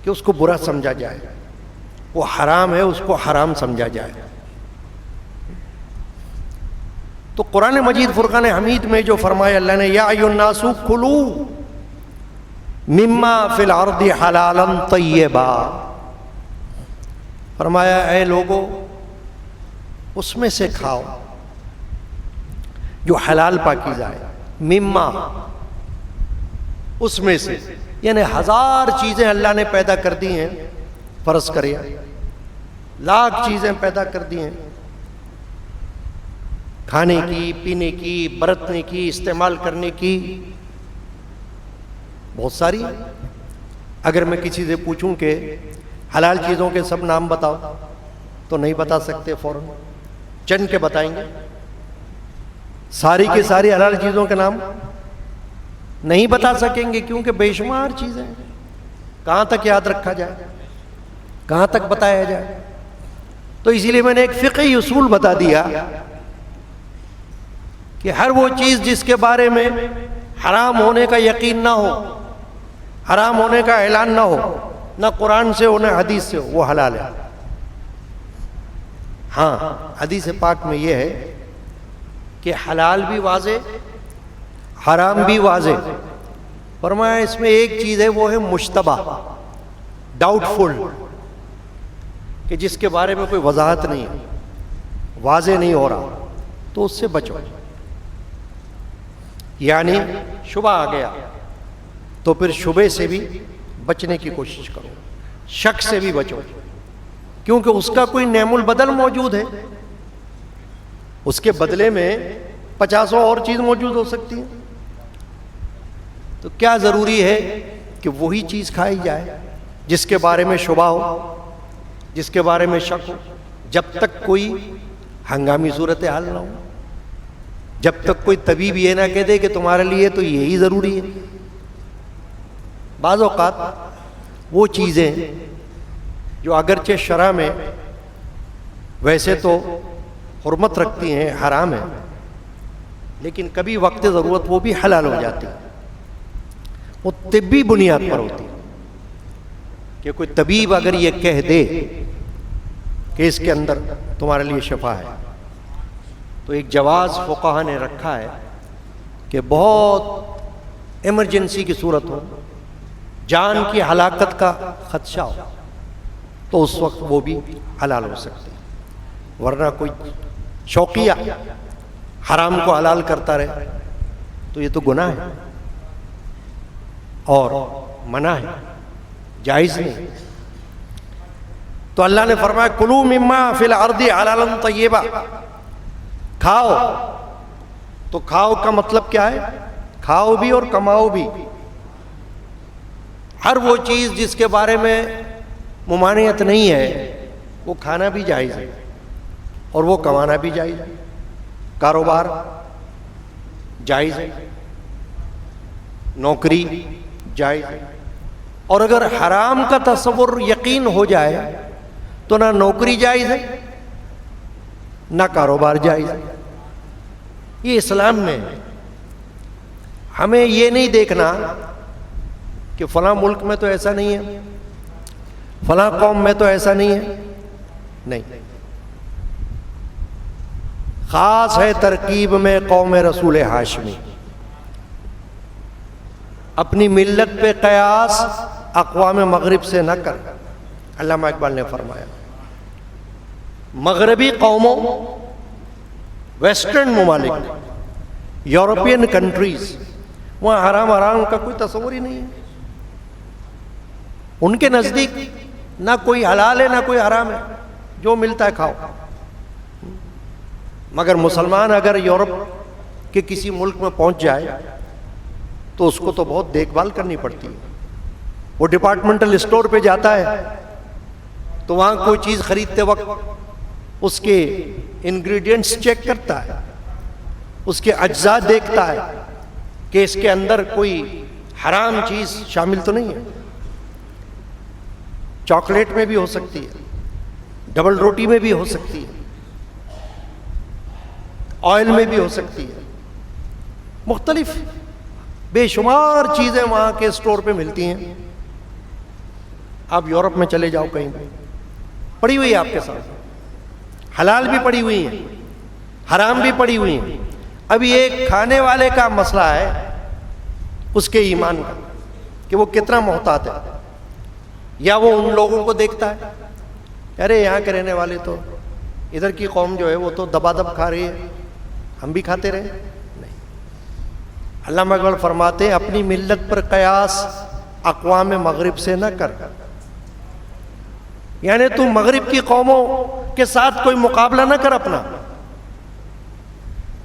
کہ اس کو برا سمجھا جائے، وہ حرام ہے اس کو حرام سمجھا جائے. تو قرآن مجید فرقان حمید میں جو فرمایا اللہ نے، یا ایھا الناس کلوا مما فی الارض حلالا طیبا، فرمایا اے لوگو اس میں سے کھاؤ جو حلال پاکیزہ ہے. مما، اس میں سے، یعنی 1000 چیزیں اللہ نے پیدا کر دی ہیں، فرض کریں لاکھ چیزیں پیدا کر دی ہیں، کھانے کی، پینے کی، برتنے کی، استعمال کرنے کی، بہت ساری. اگر میں کسی سے پوچھوں کہ حلال چیزوں کے سب نام بتاؤ تو نہیں بتا سکتے، فوراً چند کے بتائیں گے. ساری کی ساری حلال چیزوں کے نام نہیں بتا سکیں گے، کیونکہ بے شمار چیزیں ہیں. کہاں تک یاد رکھا جائے، کہاں تک بتایا جائے؟ تو اسی لیے میں نے ایک فقہی اصول بتا دیا کہ ہر وہ چیز جس کے بارے میں حرام ہونے کا یقین نہ ہو، حرام ہونے کا اعلان نہ ہو، نہ قرآن سے ہو نہ حدیث سے ہو، وہ حلال ہے. ہاں، حدیث پاک میں یہ ہے کہ حلال بھی واضح، حرام بھی واضح. فرمایا اس میں ایک چیز ہے، وہ ہے مشتبہ، ڈاؤٹ فل، کہ جس کے بارے میں کوئی وضاحت نہیں ہے، واضح نہیں ہو رہا، تو اس سے بچو. یعنی شبہ آ گیا تو پھر شبے سے بھی بچنے کی کوشش کرو، شک سے بھی بچو، کیونکہ اس کا کوئی نعم البدل موجود ہے، اس کے بدلے میں 50 اور چیز موجود ہو سکتی ہے. تو کیا ضروری ہے کہ وہی چیز کھائی جائے جس کے بارے میں شبہ ہو، جس کے بارے میں شک ہو، جب تک کوئی ہنگامی صورتحال نہ ہو، جب تک کوئی طبیب یہ نہ کہہ دے کہ تمہارے لیے تو یہی ضروری ہے. بعض اوقات وہ چیزیں جو اگرچہ شرع میں ویسے تو حرمت رکھتی ہیں، حرام ہیں، لیکن کبھی وقت ضرورت وہ بھی حلال ہو جاتی ہے. وہ طبی بنیاد پر ہوتی ہے کہ کوئی طبیب اگر یہ کہہ دے کہ اس کے اندر تمہارے لیے شفا ہے، تو ایک جواز فقہا نے رکھا ہے کہ بہت ایمرجنسی کی صورت ہو، جان کی ہلاکت کا خدشہ ہو، تو اس وقت وہ بھی حلال ہو سکتے ہیں. ورنہ کوئی شوقیہ حرام کو حلال کرتا رہے تو یہ تو گناہ ہے اور منع ہے، جائز نہیں. تو اللہ نے فرمایا کلوا مما فی الارض حلالا طیبا، کھاؤ. تو کھاؤ کا مطلب کیا ہے؟ کھاؤ بھی اور کماؤ بھی. ہر وہ چیز جس کے بارے میں ممانعت نہیں ہے وہ کھانا بھی جائز ہے اور وہ کمانا بھی جائز ہے. کاروبار جائز ہے، نوکری جائز ہے. اور اگر حرام کا تصور یقین ہو جائے تو نہ نوکری جائز ہے نہ کاروبار جائز ہے. یہ اسلام میں ہے. ہمیں یہ نہیں دیکھنا کہ فلاں ملک میں تو ایسا نہیں ہے، فلاں قوم میں تو ایسا نہیں ہے. نہیں، خاص ہے ترکیب میں قوم رسول ہاشمی. اپنی ملت پہ قیاس اقوام مغرب سے نہ کر. علامہ اقبال نے فرمایا مغربی قوموں، ویسٹرن ممالک، یورپین کنٹریز، وہاں حرام کا کوئی تصور ہی نہیں ہے. ان کے نزدیک نہ کوئی حلال ہے نہ کوئی حرام ہے، جو ملتا ہے کھاؤ. مگر مسلمان اگر یورپ کے کسی ملک میں پہنچ جائے تو اس کو تو بہت دیکھ بھال کرنی پڑتی ہے. وہ ڈپارٹمنٹل اسٹور پہ جاتا ہے تو وہاں کوئی چیز خریدتے وقت اس کے انگریڈینٹس چیک کرتا ہے، اس کے اجزاء دیکھتا ہے کہ اس کے اندر کوئی حرام چیز شامل تو نہیں ہے. چاکلیٹ میں بھی ہو سکتی ہے، ڈبل روٹی میں بھی ہو سکتی ہے، آئل میں بھی ہو سکتی ہے، مختلف بے شمار چیزیں وہاں کے اسٹور پہ ملتی ہیں. آپ یورپ میں چلے جاؤ کہیں پہ، پڑی ہوئی ہے آپ کے ساتھ، حلال بھی پڑی ہوئی ہیں، حرام بھی پڑی ہوئی ہیں. ابھی ایک کھانے والے کا مسئلہ ہے اس کے ایمان کا کہ وہ کتنا محتاط ہے، یا وہ ان لوگوں کو دیکھتا ہے ارے یہاں کے رہنے والے تو، ادھر کی قوم جو ہے وہ تو دبا دب کھا رہی ہے، ہم بھی کھاتے رہے. نہیں. علامہ اقبال فرماتے ہیں اپنی ملت پر قیاس اقوام مغرب سے نہ کر. یعنی تو مغرب کی قوموں کے ساتھ کوئی مقابلہ نہ کر اپنا.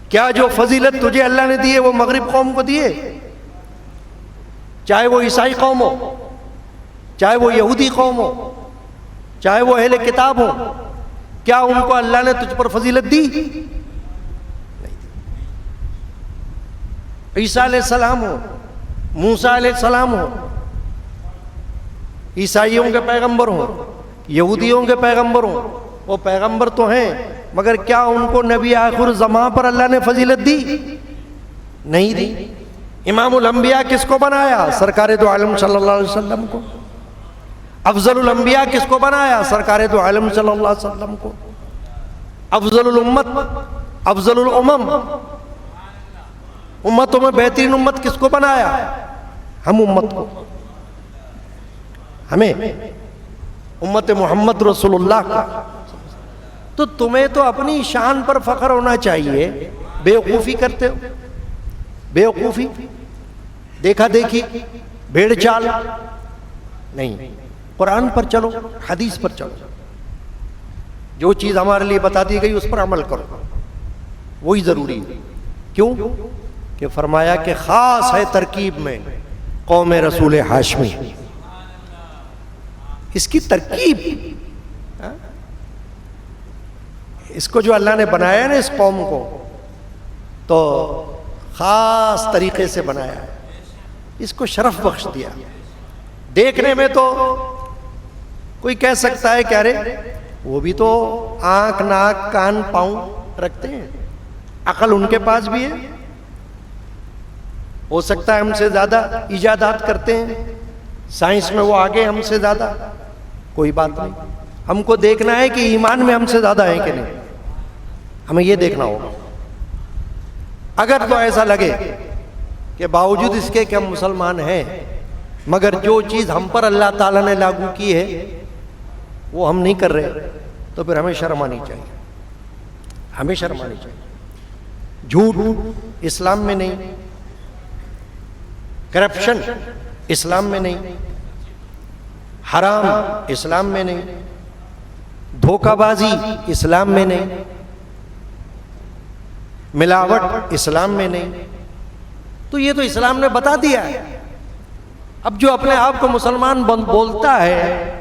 کیا جو فضیلت تجھے اللہ نے دی ہے وہ مغرب قوم کو دیے؟ چاہے وہ عیسائی قوم ہو، چاہے وہ یہودی قوم ہو، چاہے وہ اہل کتاب ہو، کیا ان کو اللہ نے تجھ پر فضیلت دی؟ عیسیٰ علیہ السلام ہو، موسیٰ علیہ السلام ہو، عیسائیوں کے پیغمبر ہوں، یہودیوں کے پیغمبر ہوں، وہ پیغمبر تو ہیں مگر کیا ان کو نبی آخر زمان پر اللہ نے فضیلت دی؟ نہیں دی. امام الانبیاء کس کو بنایا؟ سرکار دو عالم صلی اللہ علیہ وسلم کو. افضل الانبیاء کس کو بنایا؟ سرکار دو عالم صلی اللہ علیہ وسلم کو. افضل الامت، افضل الامم، امتوں میں بہترین امت کس کو بنایا؟ ہم امت کو، ہمیں امت محمد رسول اللہ کا. تو تمہیں تو اپنی شان پر فخر ہونا چاہیے. بیوقوفی کرتے ہو، بیوقوفی، دیکھا دیکھی، بھیڑ چال نہیں. قرآن پر چلو، حدیث پر چلو، جو چیز ہمارے لیے بتا دی گئی اس پر عمل کرو، وہی ضروری ہے. کیوں کہ فرمایا کہ خاص ہے ترکیب میں قوم رسول ہاشمی. اس کی ترکیب، اس کو جو اللہ نے بنایا نا اس قوم کو تو خاص طریقے سے بنایا ہے، اس کو شرف بخش دیا. دیکھنے میں تو کوئی کہہ سکتا ہے کہ ارے وہ بھی تو آنکھ ناک کان پاؤں رکھتے ہیں، عقل ان کے پاس بھی ہے، ہو سکتا ہے ہم سے زیادہ ایجادات کرتے ہیں، سائنس میں وہ آگے ہم سے زیادہ. کوئی بات نہیں، ہم کو دیکھنا ہے کہ ایمان میں ہم سے زیادہ ہیں کہ نہیں، ہمیں یہ دیکھنا ہوگا. اگر تو ایسا لگے کہ باوجود اس کے کہ ہم مسلمان ہیں مگر جو چیز ہم پر اللہ تعالیٰ نے لاگو کی ہے وہ ہم نہیں کر رہے تو پھر ہمیں شرم آنی چاہیے، ہمیں شرم آنی چاہیے. جھوٹ اسلام میں نہیں، کرپشن اسلام میں نہیں، حرام اسلام میں نہیں، دھوکہ بازی اسلام میں نہیں، ملاوٹ اسلام میں نہیں. تو یہ تو اسلام نے بتا دیا ہے. اب جو اپنے آپ کو مسلمان بولتا ہے،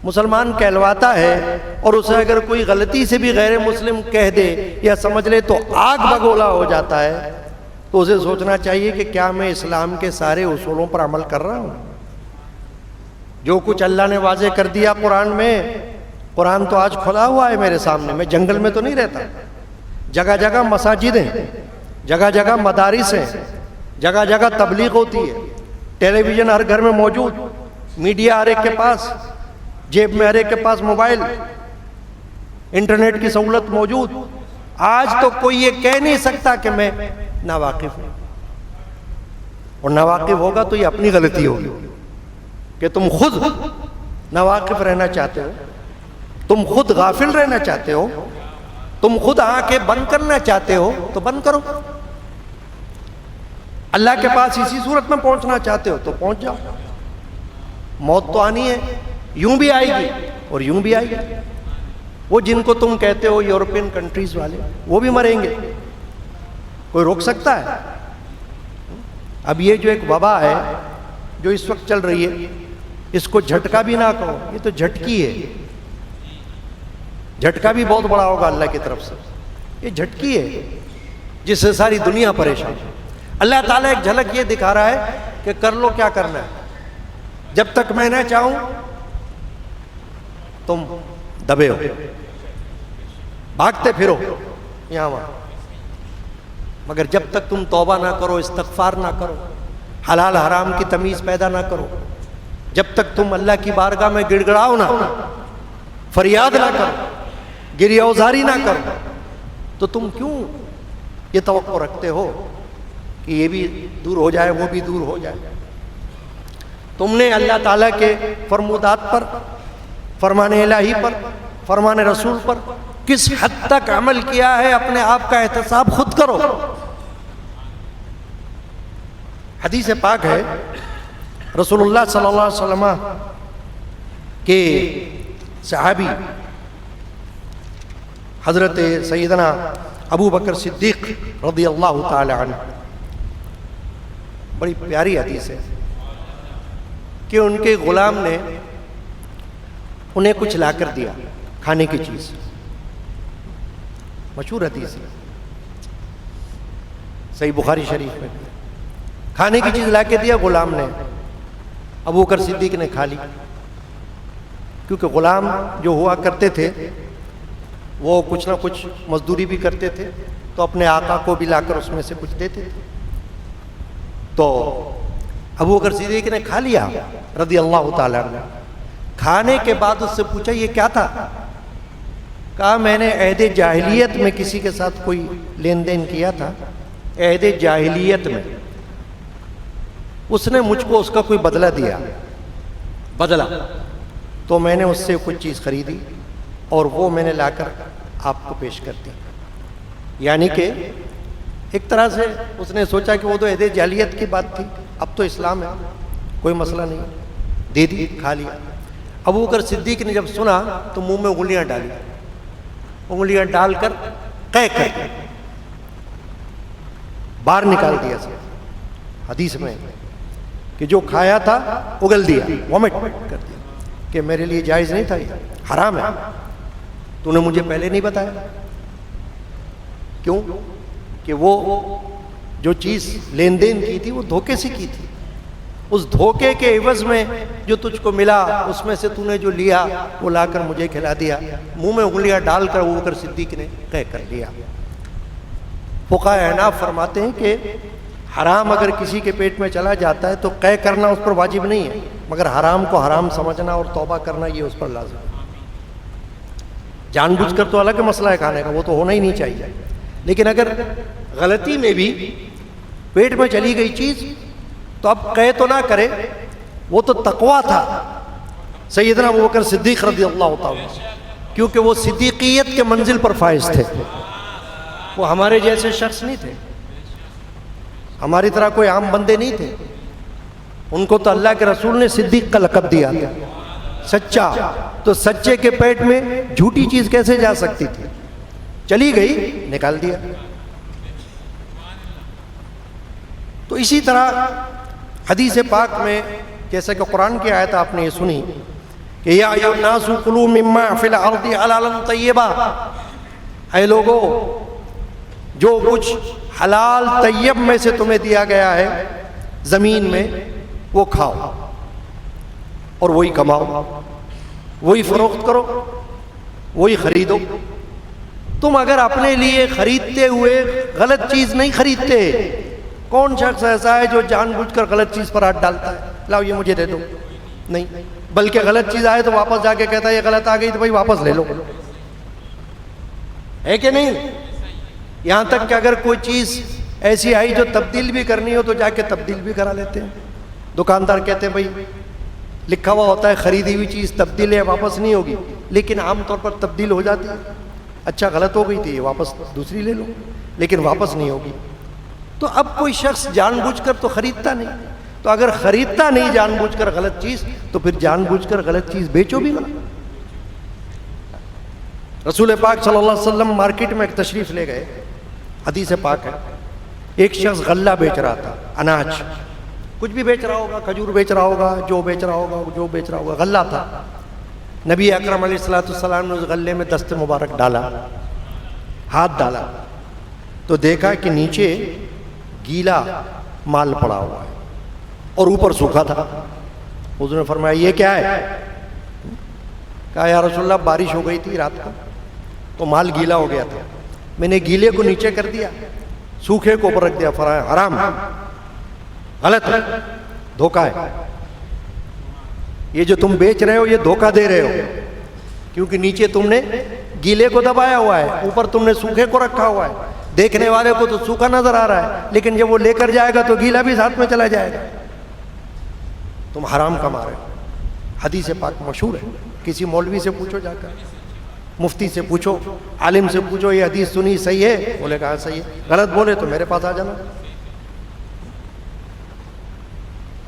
مسلمان کہلواتا ہے، اور اسے اگر کوئی غلطی سے بھی غیر مسلم کہہ دے یا سمجھ لے تو آگ بگولا ہو جاتا ہے، تو اسے سوچنا چاہیے کہ کیا میں اسلام کے سارے اصولوں پر عمل کر رہا ہوں؟ جو کچھ اللہ نے واضح کر دیا قرآن میں، قرآن تو آج کھلا ہوا ہے میرے سامنے، میں جنگل میں تو نہیں رہتا. جگہ جگہ مساجد ہیں، جگہ جگہ مدارس ہیں، جگہ جگہ تبلیغ ہوتی ہے، ٹیلی ویژن ہر گھر میں موجود، میڈیا ہر ایک کے پاس، جیب میں ہر ایک کے پاس موبائل، انٹرنیٹ کی سہولت موجود. آج تو کوئی یہ کہہ نہیں سکتا کہ میں ناواقف ہوں. اور ناواقف ہوگا تو یہ اپنی غلطی ہوگی کہ تم خود ناواقف رہنا چاہتے ہو، تم خود غافل رہنا چاہتے ہو، تم خود آنکھیں بند کرنا چاہتے ہو تو بند کرو۔ اللہ کے پاس اسی صورت میں پہنچنا چاہتے ہو تو پہنچ جاؤ۔ موت تو آنی ہے، یوں بھی آئے گی اور یوں بھی آئے گی۔ وہ جن کو تم کہتے ہو یورپین کنٹریز والے، وہ بھی مریں گے، کوئی روک سکتا ہے؟ اب یہ جو ایک وبا ہے جو اس وقت چل رہی ہے، اس کو جھٹکا بھی نہ کہو، یہ تو جھٹکی ہے۔ جھٹکا بھی بہت بڑا ہوگا اللہ کی طرف سے، یہ جھٹکی ہے جس سے ساری دنیا پریشان ہے۔ اللہ تعالیٰ ایک جھلک یہ دکھا رہا ہے کہ کر لو کیا کرنا ہے، جب تک میں نہ چاہوں تم دبے ہو، بھاگتے پھرو یہاں وہاں، مگر جب تک تم توبہ نہ کرو، استغفار نہ کرو، حلال حرام کی تمیز پیدا نہ کرو، جب تک تم اللہ کی بارگاہ میں گڑ گڑاؤ نہ، فریاد نہ کرو، گریہ اوزاری نہ کرو، تو تم کیوں یہ توقع رکھتے ہو کہ یہ بھی دور ہو جائے وہ بھی دور ہو جائے؟ تم نے اللہ تعالیٰ کے فرمودات پر، فرمان الہی پر، فرمان رسول پر کس حد تک عمل کیا ہے، اپنے آپ کا احتساب خود کرو۔ حدیث پاک ہے رسول اللہ صلی اللہ علیہ وسلم کے صحابی حضرت سیدنا ابو بکر صدیق رضی اللہ تعالی عنہ، بڑی پیاری حدیث ہے کہ ان کے غلام نے انہیں کچھ لا کر دیا کھانے کی چیز، مشہور حدیث ہے صحیح بخاری شریف میں، کھانے کی چیز لا کے دیا غلام نے، ابو بکر صدیق نے کھا لی، کیونکہ غلام جو ہوا کرتے تھے وہ کچھ نہ کچھ مزدوری بھی کرتے تھے تو اپنے آقا کو بھی لا کر اس میں سے کچھ دیتے تھے، تو ابو بکر صدیق نے کھا لیا رضی اللہ تعالیٰ عنہ۔ کھانے کے بعد اس سے پوچھا یہ کیا تھا؟ کہا میں نے عہد جاہلیت میں کسی کے ساتھ کوئی لین دین کیا تھا، عہد جاہلیت میں اس نے مجھ کو اس کا کوئی بدلہ دیا، بدلہ، تو میں نے اس سے کچھ چیز خریدی اور وہ میں نے لا کر آپ کو پیش کر دی۔ یعنی کہ ایک طرح سے اس نے سوچا کہ وہ تو عہد جاہلیت کی بات تھی، اب تو اسلام ہے، کوئی مسئلہ نہیں، دے دی، کھا لیا۔ ابو بکر صدیق نے جب سنا تو منہ میں انگلیاں ڈالی، انگلیاں ڈال کر قے کر باہر نکال دیا سب۔ حدیث میں کہ جو کھایا تھا اگل دیا، وامٹ کر دیا کہ میرے لیے جائز نہیں تھا، یہ حرام ہے، تو نے مجھے پہلے نہیں بتایا؟ کیوں کہ وہ جو چیز لین دین کی تھی وہ دھوکے سے کی تھی، اس دھوکے کے عوض میں جو تجھ کو ملا اس میں سے تو نے جو لیا وہ لا کر مجھے کھلا دیا۔ منہ میں انگلیاں ڈال کر ابو بکر صدیق نے قے کر لیا۔ فقہاء احناف فرماتے ہیں کہ حرام اگر کسی کے پیٹ میں چلا جاتا ہے تو قے کرنا اس پر واجب نہیں ہے، مگر حرام کو حرام سمجھنا اور توبہ کرنا یہ اس پر لازم ہے۔ جان بوجھ کر تو الگ مسئلہ ہے کھانے کا، وہ تو ہونا ہی نہیں چاہیے، لیکن اگر غلطی میں بھی پیٹ میں چلی گئی چیز تو اب قے تو نہ کرے، وہ تو تقویٰ تھا سیدنا ابو بکر صدیق رضی اللہ تعالیٰ، کیونکہ وہ صدیقیت کے منزل پر فائز تھے، وہ ہمارے جیسے شخص نہیں تھے، ہماری طرح کوئی عام بندے نہیں تھے، ان کو تو اللہ کے رسول نے صدیق کا لقب دیا تھا، سچا، تو سچے کے پیٹ میں جھوٹی چیز کیسے جا سکتی تھی؟ چلی گئی، نکال دیا۔ تو اسی طرح حدیث پاک میں جیسا کہ قرآن کی آیت آپ نے یہ سنی کہ یا ایھا الناس کلوا مما فی الارض حلالا طیبا، اے لوگو جو کچھ حلال طیب میں سے تمہیں دیا گیا ہے زمین میں وہ کھاؤ اور وہی کماؤ، وہی فروخت کرو، وہی خریدو۔ تم اگر اپنے لیے خریدتے ہوئے غلط چیز نہیں خریدتے، کون شخص ایسا ہے جو جان بوجھ کر غلط چیز پر ہاتھ ڈالتا ہے، لاؤ یہ مجھے دے دو؟ نہیں، بلکہ غلط چیز آئے تو واپس جا کے کہتا ہے یہ غلط آ گئی تو بھائی واپس لے لو، ہے کہ نہیں؟ یہاں تک کہ اگر کوئی چیز ایسی آئی جو تبدیل بھی کرنی ہو تو جا کے تبدیل بھی کرا لیتے ہیں. دکاندار کہتے ہیں بھائی لکھا ہوا ہوتا ہے خریدی ہوئی چیز تبدیل ہے واپس نہیں ہوگی، لیکن عام طور پر تبدیل ہو جاتی ہے. اچھا غلط ہو گئی تھی واپس دوسری لے لو، لیکن واپس نہیں ہوگی. تو اب کوئی شخص جان بوجھ کر تو خریدتا نہیں، تو اگر خریدتا نہیں جان بوجھ کر غلط چیز تو پھر جان بوجھ کر غلط چیز بیچو بھی نہ. رسول پاک صلی اللہ علیہ وسلم مارکیٹ میں ایک تشریف لے گئے، حدیث پاک ہے. ایک شخص غلہ بیچ رہا تھا، اناج کچھ بھی بیچ رہا ہوگا، کھجور بیچ رہا ہوگا، جو بیچ رہا ہوگا، جو بیچ رہا ہوگا، غلہ تھا. نبی اکرم علیہ السلام نے اس غلے میں دست مبارک ڈالا، ہاتھ ڈالا تو دیکھا کہ نیچے گیلا مال پڑا ہوا ہے اور اوپر سوکھا تھا. حضور نے فرمایا یہ کیا ہے؟ کہا یا رسول اللہ بارش ہو گئی تھی رات کو تو مال گیلا ہو گیا تھا، میں نے گیلے کو نیچے کر دیا، سوکھے کو اوپر رکھ دیا. فرمایا حرام، غلط ہے، دھوکہ ہے. یہ جو تم بیچ رہے ہو یہ دھوکہ دے رہے ہو، کیونکہ نیچے تم نے گیلے کو دبایا ہوا ہے، اوپر تم نے سوکھے کو رکھا ہوا ہے. دیکھنے والے کو تو سوکھا نظر آ رہا ہے، لیکن جب وہ لے کر جائے گا تو گیلا بھی ساتھ میں چلا جائے گا. تم حرام کما رہے ہو. حدیث پاک مشہور ہے، کسی مولوی سے پوچھو، جا کر مفتی سے پوچھو، عالم سے پوچھو یہ حدیث سنی صحیح ہے؟ بولے کہا صحیح ہے. غلط بولے تو میرے پاس آ جانا.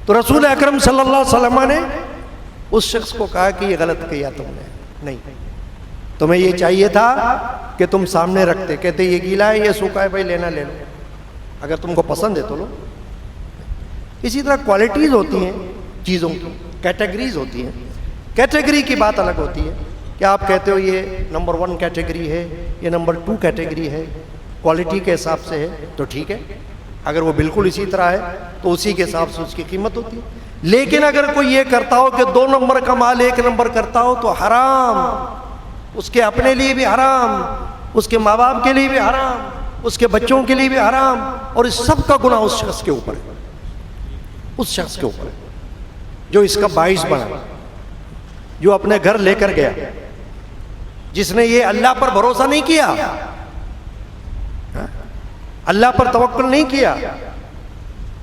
تو رسول اکرم صلی اللہ علیہ وسلم نے اس شخص کو کہا کہ یہ غلط کیا تم نے، نہیں، تمہیں یہ چاہیے تھا کہ تم سامنے رکھتے، کہتے یہ گیلا ہے یہ سوکھا ہے بھائی لینا لے لو، اگر تم کو پسند ہے تو لو. اسی طرح کوالٹیز ہوتی ہیں چیزوں کی، کیٹیگریز ہوتی ہیں. کیٹیگری کی بات الگ ہوتی ہے کہ آپ کہتے ہو یہ نمبر 1 کیٹیگری ہے، یہ نمبر 2 کیٹیگری ہے، کوالٹی کے حساب سے ہے تو ٹھیک ہے. اگر وہ بالکل اسی طرح ہے تو اسی کے حساب سے اس کی قیمت ہوتی ہے. لیکن اگر کوئی یہ کرتا ہو کہ 2 نمبر کا مال 1 نمبر کرتا ہو تو حرام، اس کے اپنے لیے بھی حرام، اس کے ماں باپ کے لیے بھی حرام، اس کے بچوں کے لیے بھی حرام، اور اس سب کا گناہ اس شخص کے اوپر ہے، اس شخص کے اوپر ہے جو اس کا باعث بنا، جو اپنے گھر لے کر گیا، جس نے یہ اللہ پر بھروسہ نہیں کیا، اللہ پر توکل نہیں کیا،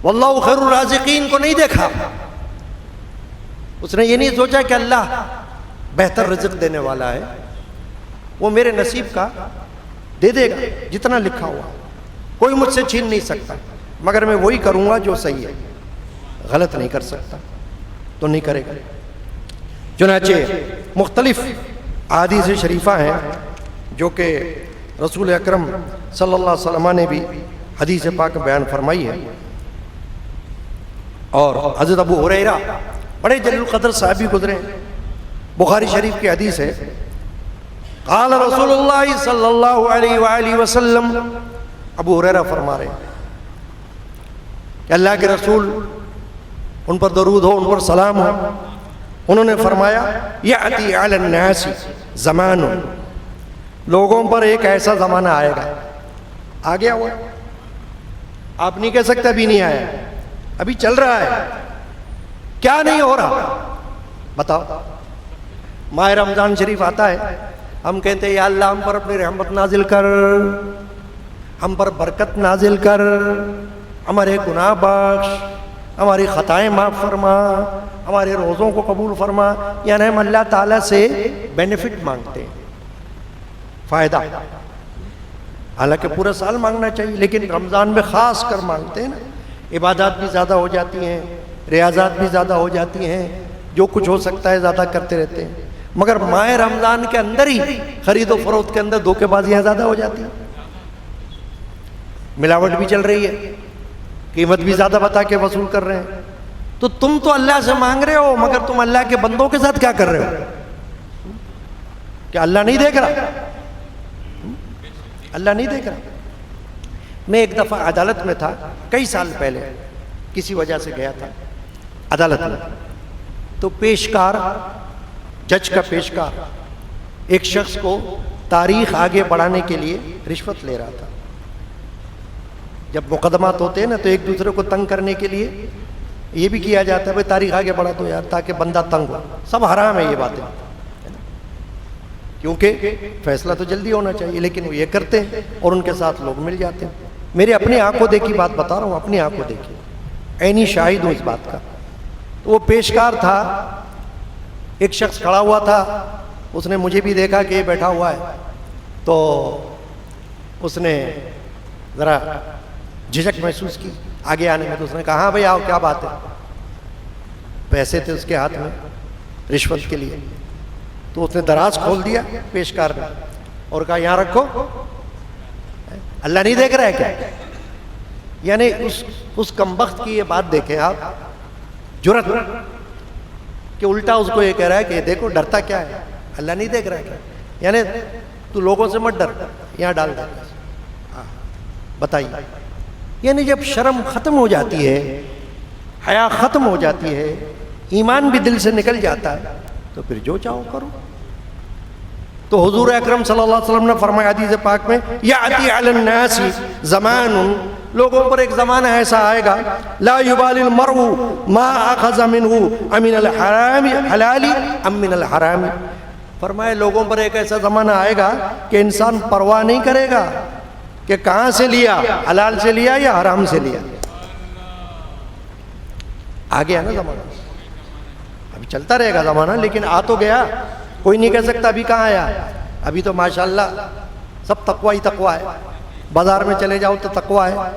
واللہ خیر الرازقین کو نہیں دیکھا. اس نے یہ نہیں سوچا کہ اللہ بہتر رزق دینے والا ہے، وہ میرے نصیب کا دے دے گا جتنا لکھا ہوا، کوئی مجھ سے چھین نہیں سکتا، مگر میں وہی کروں گا جو صحیح ہے، غلط نہیں کر سکتا تو نہیں کرے گا. چنانچہ مختلف احادیث شریفہ ہیں جو کہ رسول اکرم صلی اللہ علیہ وسلم نے بھی حدیث پاک بیان فرمائی ہے. اور حضرت ابو ہریرہ بڑے جلیل القدر صحابی گزرے، بخاری شریف کی حدیث ہے، قال رسول اللہ صلی اللہ علیہ وآلہ وسلم، ابو ہریرہ فرما رہے ہیں کہ اللہ کے رسول، ان پر درود ہو، ان پر سلام ہو، انہوں نے فرمایا یأتی علی الناس زمان، لوگوں پر ایک ایسا زمانہ آئے گا، آ گیا ہوا، آپ نہیں کہہ سکتے ابھی نہیں آیا، ابھی چل رہا ہے. کیا نہیں ہو رہا بتاؤ؟ ماہ رمضان شریف آتا ہے، ہم کہتے ہیں یا اللہ ہم پر اپنی رحمت نازل کر، ہم پر برکت نازل کر، ہمارے گناہ بخش، ہماری خطائیں معاف فرما، ہمارے روزوں کو قبول فرما. یعنی ہم اللہ تعالیٰ سے بینیفٹ مانگتے ہیں، فائدہ. حالانکہ پورا سال مانگنا چاہیے، لیکن رمضان میں خاص کر مانگتے ہیں نا. عبادات بھی زیادہ ہو جاتی ہیں، ریاضات بھی زیادہ ہو جاتی ہیں، جو کچھ ہو سکتا ہے زیادہ کرتے رہتے ہیں. مگر ماہ رمضان کے اندر ہی خرید و فروخت کے اندر دھوکے بازیاں زیادہ ہو جاتی ہیں، ملاوٹ بھی چل رہی ہے، قیمت بھی زیادہ بتا کے وصول کر رہے ہیں. تو تم تو اللہ سے مانگ رہے ہو، مگر تم اللہ کے بندوں کے ساتھ کیا کر رہے ہو؟ کیا اللہ نہیں دیکھ رہا؟ اللہ نہیں دیکھ رہا. میں ایک دفعہ عدالت میں تھا، کئی سال پہلے، کسی وجہ سے گیا تھا عدالت میں، تو پیشکار، جج کا پیشکار ایک شخص کو تاریخ آگے بڑھانے کے لیے رشوت لے رہا تھا. جب مقدمات ہوتے ہیں نا تو ایک دوسرے کو تنگ کرنے کے لیے یہ بھی کیا جاتا ہے بھائی تاریخ آگے بڑھا دو یار، تاکہ بندہ تنگ ہو. سب حرام ہے یہ باتیں، کیونکہ فیصلہ تو جلدی ہونا چاہیے، لیکن وہ یہ کرتے ہیں اور ان کے ساتھ لوگ مل جاتے ہیں. میرے اپنی آنکھوں دیکھی بات بتا رہا ہوں، اپنی آنکھوں دیکھی، عینی شاہد ہوں اس بات کا۔ تو وہ پیشکار تھا، ایک شخص کھڑا ہوا تھا، اس نے مجھے بھی دیکھا کہ یہ بیٹھا ہوا ہے، تو اس نے ذرا جھجک محسوس کی آگے آنے میں، تو اس نے کہا ہاں بھائی آؤ، کیا بات ہے؟ پیسے تھے اس کے ہاتھ میں رشوت کے لیے، تو اس نے دراز کھول دیا پیشکار نے اور کہا یہاں رکھو، اللہ نہیں دیکھ رہا ہے کیا؟ یعنی اس کمبخت کی یہ بات دیکھیں آپ، جرت کہ الٹا اس کو یہ کہہ رہا ہے کہ دیکھو ڈرتا کیا ہے، اللہ نہیں دیکھ رہا ہے کیا؟ یعنی تو لوگوں سے مت ڈر، یہاں ڈال دے۔ بتائیے، یعنی جب شرم ختم ہو جاتی ہے، حیا ختم ہو جاتی ہے، ایمان بھی دل سے نکل جاتا ہے، تو پھر جو چاہو کرو۔ تو حضور اکرم صلی اللہ علیہ وسلم نے فرمایا حدیث پاک میں، یاتی علی الناس زمان، لوگوں پر ایک زمانہ ایسا آئے گا، لا یبالی المرء ما اخذ منہ امن الحرام حلال ام من الحرام، فرمایا لوگوں پر ایک ایسا زمانہ آئے گا کہ انسان پرواہ نہیں کرے گا کہ کہاں سے لیا، حلال سے لیا یا حرام سے لیا۔ آ گیا نا زمانہ، ابھی چلتا رہے گا زمانہ، لیکن آ تو گیا، کوئی نہیں کہہ سکتا ابھی کہاں آیا۔ ابھی تو ماشاءاللہ سب تقوی ہی تقوی ہے، بازار میں چلے جاؤ تو تقوی ہے،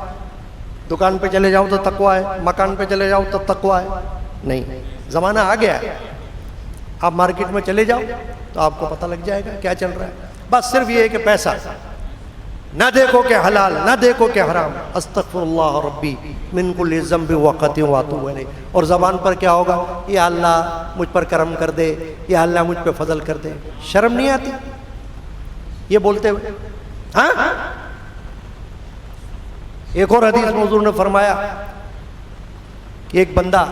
دکان پہ چلے جاؤ تو تقوی ہے، مکان پہ چلے جاؤ تو تقوی ہے۔ نہیں، زمانہ آ گیا ہے، آپ مارکیٹ میں چلے جاؤ تو آپ کو پتہ لگ جائے گا کیا چل رہا ہے۔ بس صرف یہ ہے کہ پیسہ نہ دیکھو کہ حلال، نہ دیکھو کہ حرام، استغفر اللہ ربی من کل ذنب وخطیٰ واتوب الیہ، اور زبان پر کیا ہوگا، یا اللہ مجھ پر کرم کر دے، یا اللہ مجھ پہ فضل کر دے۔ شرم نہیں آتی یہ بولتے ہوئے؟ ہاں، ایک اور حدیث میں حضور نے فرمایا کہ ایک بندہ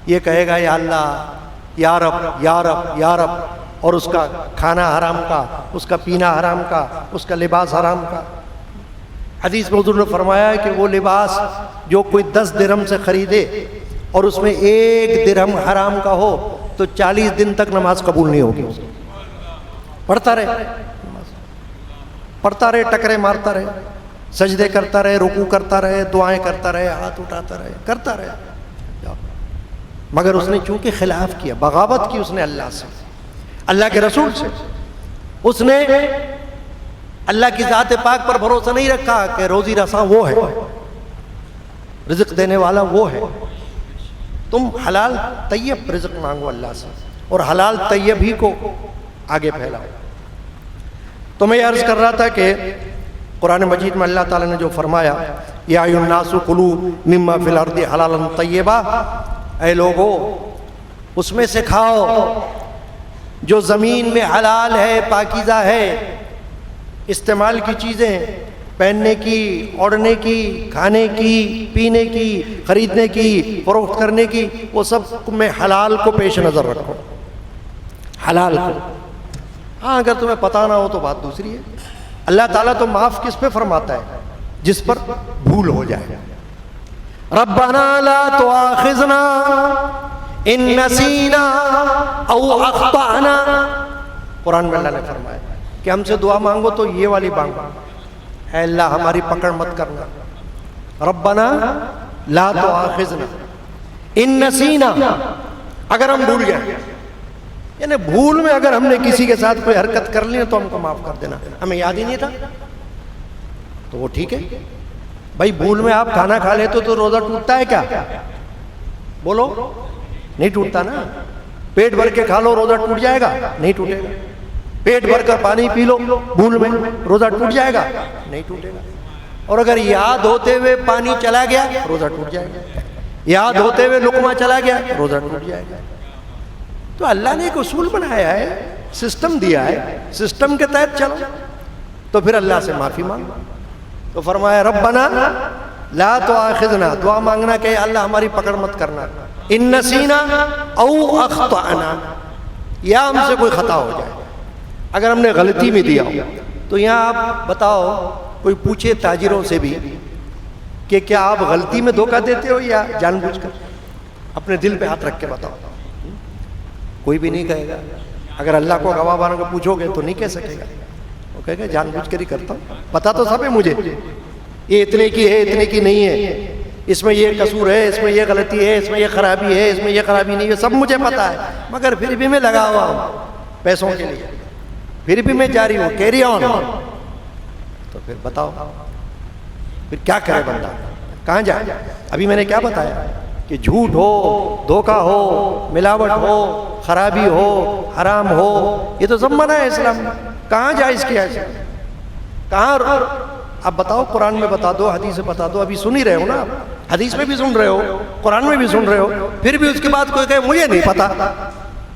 یہ کہے گا یا اللہ، یا رب یا رب یا رب، اور اس کا کھانا حرام کا، اس کا پینا حرام کا، اس کا لباس حرام کا۔ حدیث میں حضور نے فرمایا کہ وہ لباس جو کوئی 10 درہم سے خریدے اور اس میں 1 درہم حرام کا ہو تو 40 دن تک نماز قبول نہیں ہوگی۔ پڑھتا رہے، ٹکرے مارتا رہے، سجدے کرتا رہے، رکوع کرتا رہے، دعائیں کرتا رہے، ہاتھ اٹھاتا رہے، کرتا رہے، مگر اس نے چونکہ خلاف کیا، بغاوت کی اس نے اللہ سے، اللہ کے رسول سے، اس نے اللہ کی ذات پاک پر بھروسہ نہیں رکھا کہ روزی رساں وہ ہے، رزق دینے والا وہ ہے۔ تم حلال طیب رزق مانگو اللہ سے، اور حلال طیب ہی کو آگے پھیلاؤ۔ تو میں یہ عرض کر رہا تھا کہ قرآن مجید میں اللہ تعالیٰ نے جو فرمایا، یا ایھا الناس کلوا مما فی الارض حلالا طیبا، اے لوگو اس میں سے کھاؤ جو زمین میں حلال ہے، پاکیزہ ہے، استعمال کی چیزیں، پہننے کی، اوڑھنے کی، کھانے کی، پینے کی، خریدنے کی، فروخت کرنے کی، وہ سب میں حلال کو پیش نظر رکھو، حلال کو۔ ہاں اگر تمہیں پتہ نہ ہو تو بات دوسری ہے۔ اللہ تعالیٰ تو معاف کس پہ فرماتا ہے؟ جس پر بھول ہو جائے۔ ربنا لا تؤاخذنا ان نسینا او اخطأنا، قرآن میں اللہ نے فرمایا کہ ہم سے دعا مانگو تو یہ والی مانگو، اے اللہ ہماری پکڑ مت کرنا، ربنا لا تؤاخذنا ان نسینا، اگر ہم بھول گئے، یعنی بھول میں اگر ہم نے کسی کے ساتھ کوئی حرکت کر لی تو ہم کو معاف کر دینا، ہمیں یاد ہی نہیں تھا تو وہ ٹھیک ہے۔ بھائی بھول میں آپ کھانا کھا لیتے تو روزہ ٹوٹتا ہے کیا؟ بولو، نہیں ٹوٹتا نا۔ پیٹ بھر کے کھا لو روزہ ٹوٹ جائے گا؟ نہیں ٹوٹے گا۔ پیٹ بھر کر پانی پی لو بھول میں، روزہ ٹوٹ جائے گا؟ نہیں ٹوٹے گا۔ اور اگر یاد ہوتے ہوئے پانی چلا گیا روزہ ٹوٹ جائے گا، یاد ہوتے ہوئے لقمہ چلا گیا روزہ ٹوٹ جائے گا۔ تو اللہ نے ایک اصول بنایا ہے، سسٹم دیا ہے، سسٹم کے تحت چلو، تو پھر اللہ سے معافی مانگو۔ تو فرمایا ربنا لا تؤاخذنا، دعا مانگنا کہ اللہ ہماری پکڑ مت کرنا، ان نسینا او اخطأنا، یا ہم سے کوئی خطا ہو جائے، اگر ہم نے غلطی میں دیا ہو۔ تو یہاں آپ بتاؤ، کوئی پوچھے تاجروں سے بھی کہ کیا آپ غلطی میں دھوکہ دیتے ہو یا جان بوجھ کر؟ اپنے دل پہ ہاتھ رکھ کے بتاؤ، کوئی بھی نہیں کہے گا۔ اگر اللہ کو گواہ بنا کے پوچھو گے تو نہیں کہہ سکے گا، وہ کہے گا جان بوجھ کر ہی کرتا ہوں، پتا تو سب ہے مجھے، یہ اتنے کی ہے اتنے کی نہیں ہے، اس میں یہ قصور ہے، اس میں یہ غلطی ہے، اس میں یہ خرابی ہے، اس میں یہ خرابی نہیں ہے، سب مجھے پتا ہے، مگر پھر بھی میں لگا ہوا ہوں پیسوں کے لیے، پھر بھی میں جاری ہوں، کیری آن۔ تو پھر بتاؤ پھر کیا کرے بندہ، کہاں جائے؟ ابھی میں نے کیا بتایا کہ جھوٹ ہو، دھوکہ ہو، ملاوٹ ہو، خرابی ہو، حرام ہو، یہ تو سب منع ہے اسلام میں، کہاں جائز کیا ہے؟ کہاں؟ اب بتاؤ، قرآن میں بتا دو، حدیث میں بتا دو، ابھی سن ہی رہے ہو نا، حدیث میں بھی سن رہے ہو، قرآن میں بھی سن رہے ہو، پھر بھی اس کے بعد کوئی کہے مجھے نہیں پتا،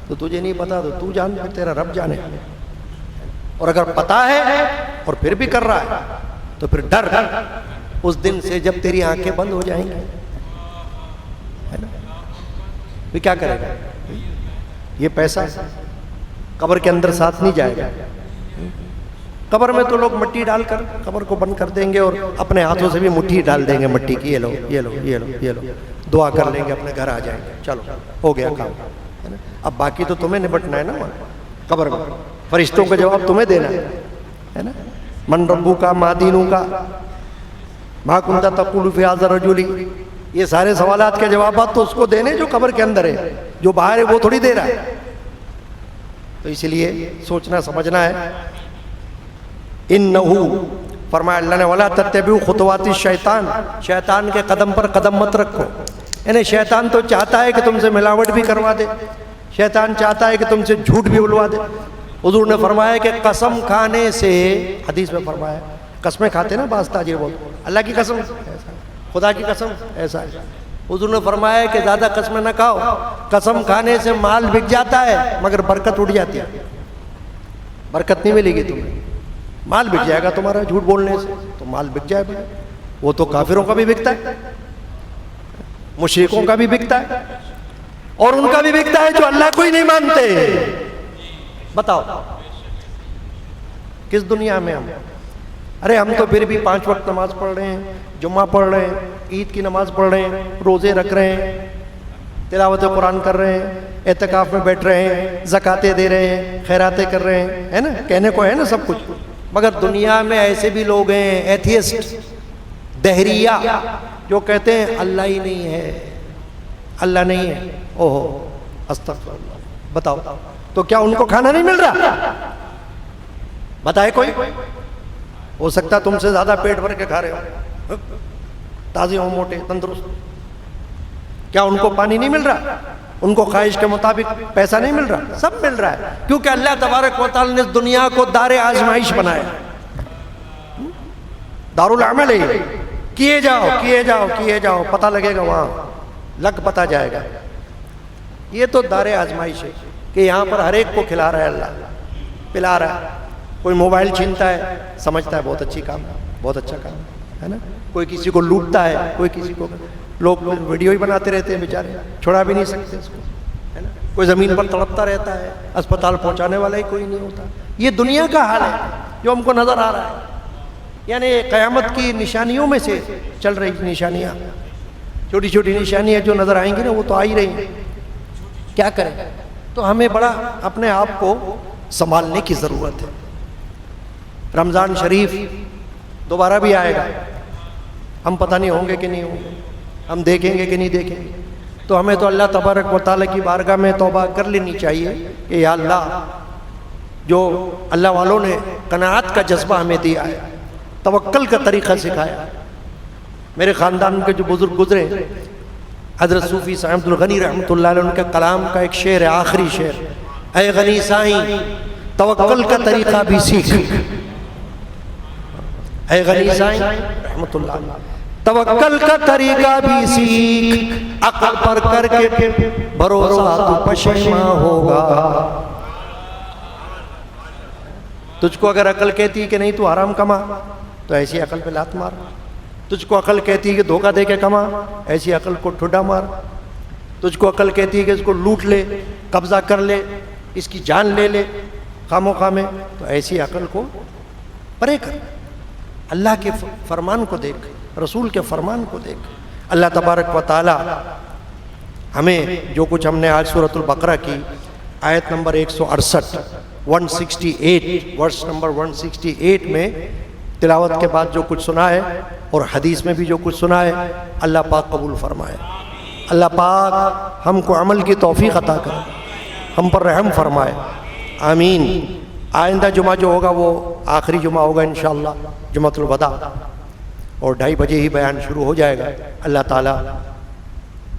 تو تجھے نہیں پتا تو تو جان، پھر تیرا رب جانے۔ اور اگر پتا ہے اور پھر بھی کر رہا ہے تو پھر ڈر اس دن سے جب تیری آنکھیں بند ہو جائیں گی، ہے نا؟ پھر کیا کرے گا؟ یہ پیسہ قبر کے اندر ساتھ نہیں جائے گا۔ قبر میں تو لوگ مٹی ڈال کر قبر کو بند کر دیں گے اور اپنے ہاتھوں سے بھی مٹھی ڈال دیں گے مٹی کی، یہ لو یہ لو یہ لو یہ لو، دعا کر لیں گے، اپنے گھر آ جائیں گے، چلو ہو گیا کام، ہے نا؟ اب باقی تو تمہیں نپٹنا ہے نا قبر میں، فرشتوں کا جواب تمہیں دینا ہے نا؟ من ربو کا، ما دینو کا، ما کنت تقول فی ھذا الرجل، یہ سارے سوالات کے جوابات تو اس کو دینے جو قبر کے اندر ہے، جو باہر ہے وہ تھوڑی دے رہا ہے۔ تو اس لیے سوچنا سمجھنا ہے۔ انہو فرمایا اللہ نے، ولا تتبعوا خطوات الشیطان، شیطان کے قدم پر قدم مت رکھو، یعنی شیطان تو چاہتا ہے کہ تم سے ملاوٹ بھی کروا دے، شیطان چاہتا ہے کہ تم سے جھوٹ بھی بلوا دے۔ حضور نے فرمایا کہ قسم کھانے سے، حدیث میں فرمایا، قسمیں کھاتے نا بعض تاجر بولتے، اللہ کی قسم ایسا، خدا کی قسم ایسا ہے۔ حضور نے فرمایا کہ زیادہ قسمیں نہ کھاؤ، قسم کھانے سے مال بک جاتا ہے مگر برکت اٹھ جاتی ہے، برکت نہیں ملے گی تمہیں، مال بک جائے گا تمہارا جھوٹ بولنے سے، تو مال بک جائے گا، وہ تو کافروں کا بھی بکتا ہے، مشرکوں کا بھی بکتا ہے، اور ان کا بھی بکتا ہے جو اللہ کو ہی نہیں مانتے۔ بتاؤ کس دنیا میں ہم؟ ارے ہم تو پھر بھی 5 وقت نماز پڑھ رہے ہیں، جمعہ پڑھ رہے ہیں، عید کی نماز پڑھ رہے ہیں، روزے رکھ رہے ہیں، تلاوت قرآن کر رہے ہیں، اعتکاف میں بیٹھ رہے ہیں، زکاتیں دے رہے ہیں، خیراتیں کر رہے ہیں، ہے نا؟ کہنے کو ہے نا سب کچھ، مگر دنیا میں ایسے بھی لوگ ہیں ایتھیسٹ، دہریہ، جو کہتے ہیں اللہ ہی نہیں ہے، اللہ نہیں ہے۔ اوہو استغفر اللہ۔ بتاؤ تو کیا ان کو کھانا نہیں مل رہا؟ بتائے کوئی؟ ہو سکتا تم سے زیادہ پیٹ بھر کے کھا رہے ہو، تازے ہو، موٹے، تندرست، کیا ان کو پانی نہیں مل رہا؟ ان کو خواہش کے مطابق پیسہ نہیں مل رہا؟ سب مل رہا ہے، کیونکہ اللہ تبارک و تعالی نے اس دنیا کو دار آزمائش بنایا، دار العمل ہے، کیے جاؤ کیے جاؤ کیے جاؤ، پتہ لگے گا وہاں، لگ پتہ جائے گا۔ یہ تو دار آزمائش ہے کہ یہاں پر ہر ایک کو کھلا رہا ہے اللہ، پلا رہا ہے۔ کوئی موبائل چھینتا ہے، سمجھتا ہے بہت اچھی کام ہے، بہت اچھا کام ہے نا؟ کوئی کسی کو لوٹتا ہے، کوئی کسی کو، لوگ ویڈیو ہی بناتے رہتے ہیں بیچارے، چھڑا بھی نہیں سکتے اس کو، ہے نا؟ کوئی زمین پر تڑپتا رہتا ہے، اسپتال پہنچانے والا ہی کوئی نہیں ہوتا۔ یہ دنیا کا حال ہے جو ہم کو نظر آ رہا ہے، یعنی قیامت کی نشانیوں میں سے چل رہی نشانیاں، چھوٹی چھوٹی نشانیاں جو نظر آئیں گی نا وہ تو آ ہی رہی ہیں۔ کیا کریں؟ تو ہمیں بڑا اپنے آپ کو سنبھالنے کی ضرورت ہے۔ رمضان شریف دوبارہ بھی آئے گا، ہم پتہ نہیں ہوں گے کہ نہیں ہوں گے، ہم دیکھیں گے کہ نہیں دیکھیں گے، تو ہمیں تو اللہ تبارک و تعالیٰ کی بارگاہ میں توبہ کر لینی چاہیے کہ یا اللہ، جو اللہ والوں نے قناعت کا جذبہ ہمیں دیا ہے، توکل کا طریقہ سکھایا، میرے خاندان کے جو بزرگ گزرے، حضرت صوفی صاحب عبد الغنی رحمۃ اللہ علیہ، ان کے کلام کا ایک شعر ہے، آخری شعر، اے غنی سائیں توکل کا طریقہ بھی سیکھ، اے غنی سائیں رحمۃ اللہ علیہ، توکل کا طریقہ بھی سیکھ، عقل پر کر کے بھروسہ تو پشیماں ہوگا۔ تجھ کو اگر عقل کہتی کہ نہیں تو حرام کما، تو ایسی عقل پہ لات مار، تجھ کو عقل کہتی ہے کہ دھوکہ دے کے کما، ایسی عقل کو ٹھڈا مار، تجھ کو عقل کہتی ہے کہ اس کو لوٹ لے، قبضہ کر لے، اس کی جان لے لے خام و خواہ میں، تو ایسی عقل کو پرے کر، اللہ کے فرمان کو دیکھ، رسول کے فرمان کو دیکھ۔ اللہ تبارک و تعالی ہمیں جو کچھ ہم نے آج سورۃ البقرہ کی آیت نمبر 168 ورس نمبر 168 میں تلاوت کے بعد جو کچھ سنا ہے اور حدیث میں بھی جو کچھ سنا ہے اللہ پاک قبول فرمائے۔ اللہ پاک ہم کو عمل کی توفیق عطا کرے، ہم پر رحم فرمائے، آمین۔ آئندہ جمعہ جو ہوگا وہ آخری جمعہ ہوگا انشاءاللہ، جمعۃ الوداع، اور 2:30 بجے ہی بیان شروع ہو جائے گا۔ اللہ تعالیٰ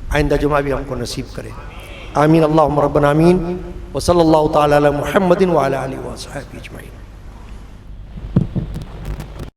آئندہ جمعہ بھی ہم کو نصیب کرے، آمین۔ اللہم ربنا آمین، وصلی اللہ تعالیٰ علی محمد وعلی آلہ وصحبہ اجمعین۔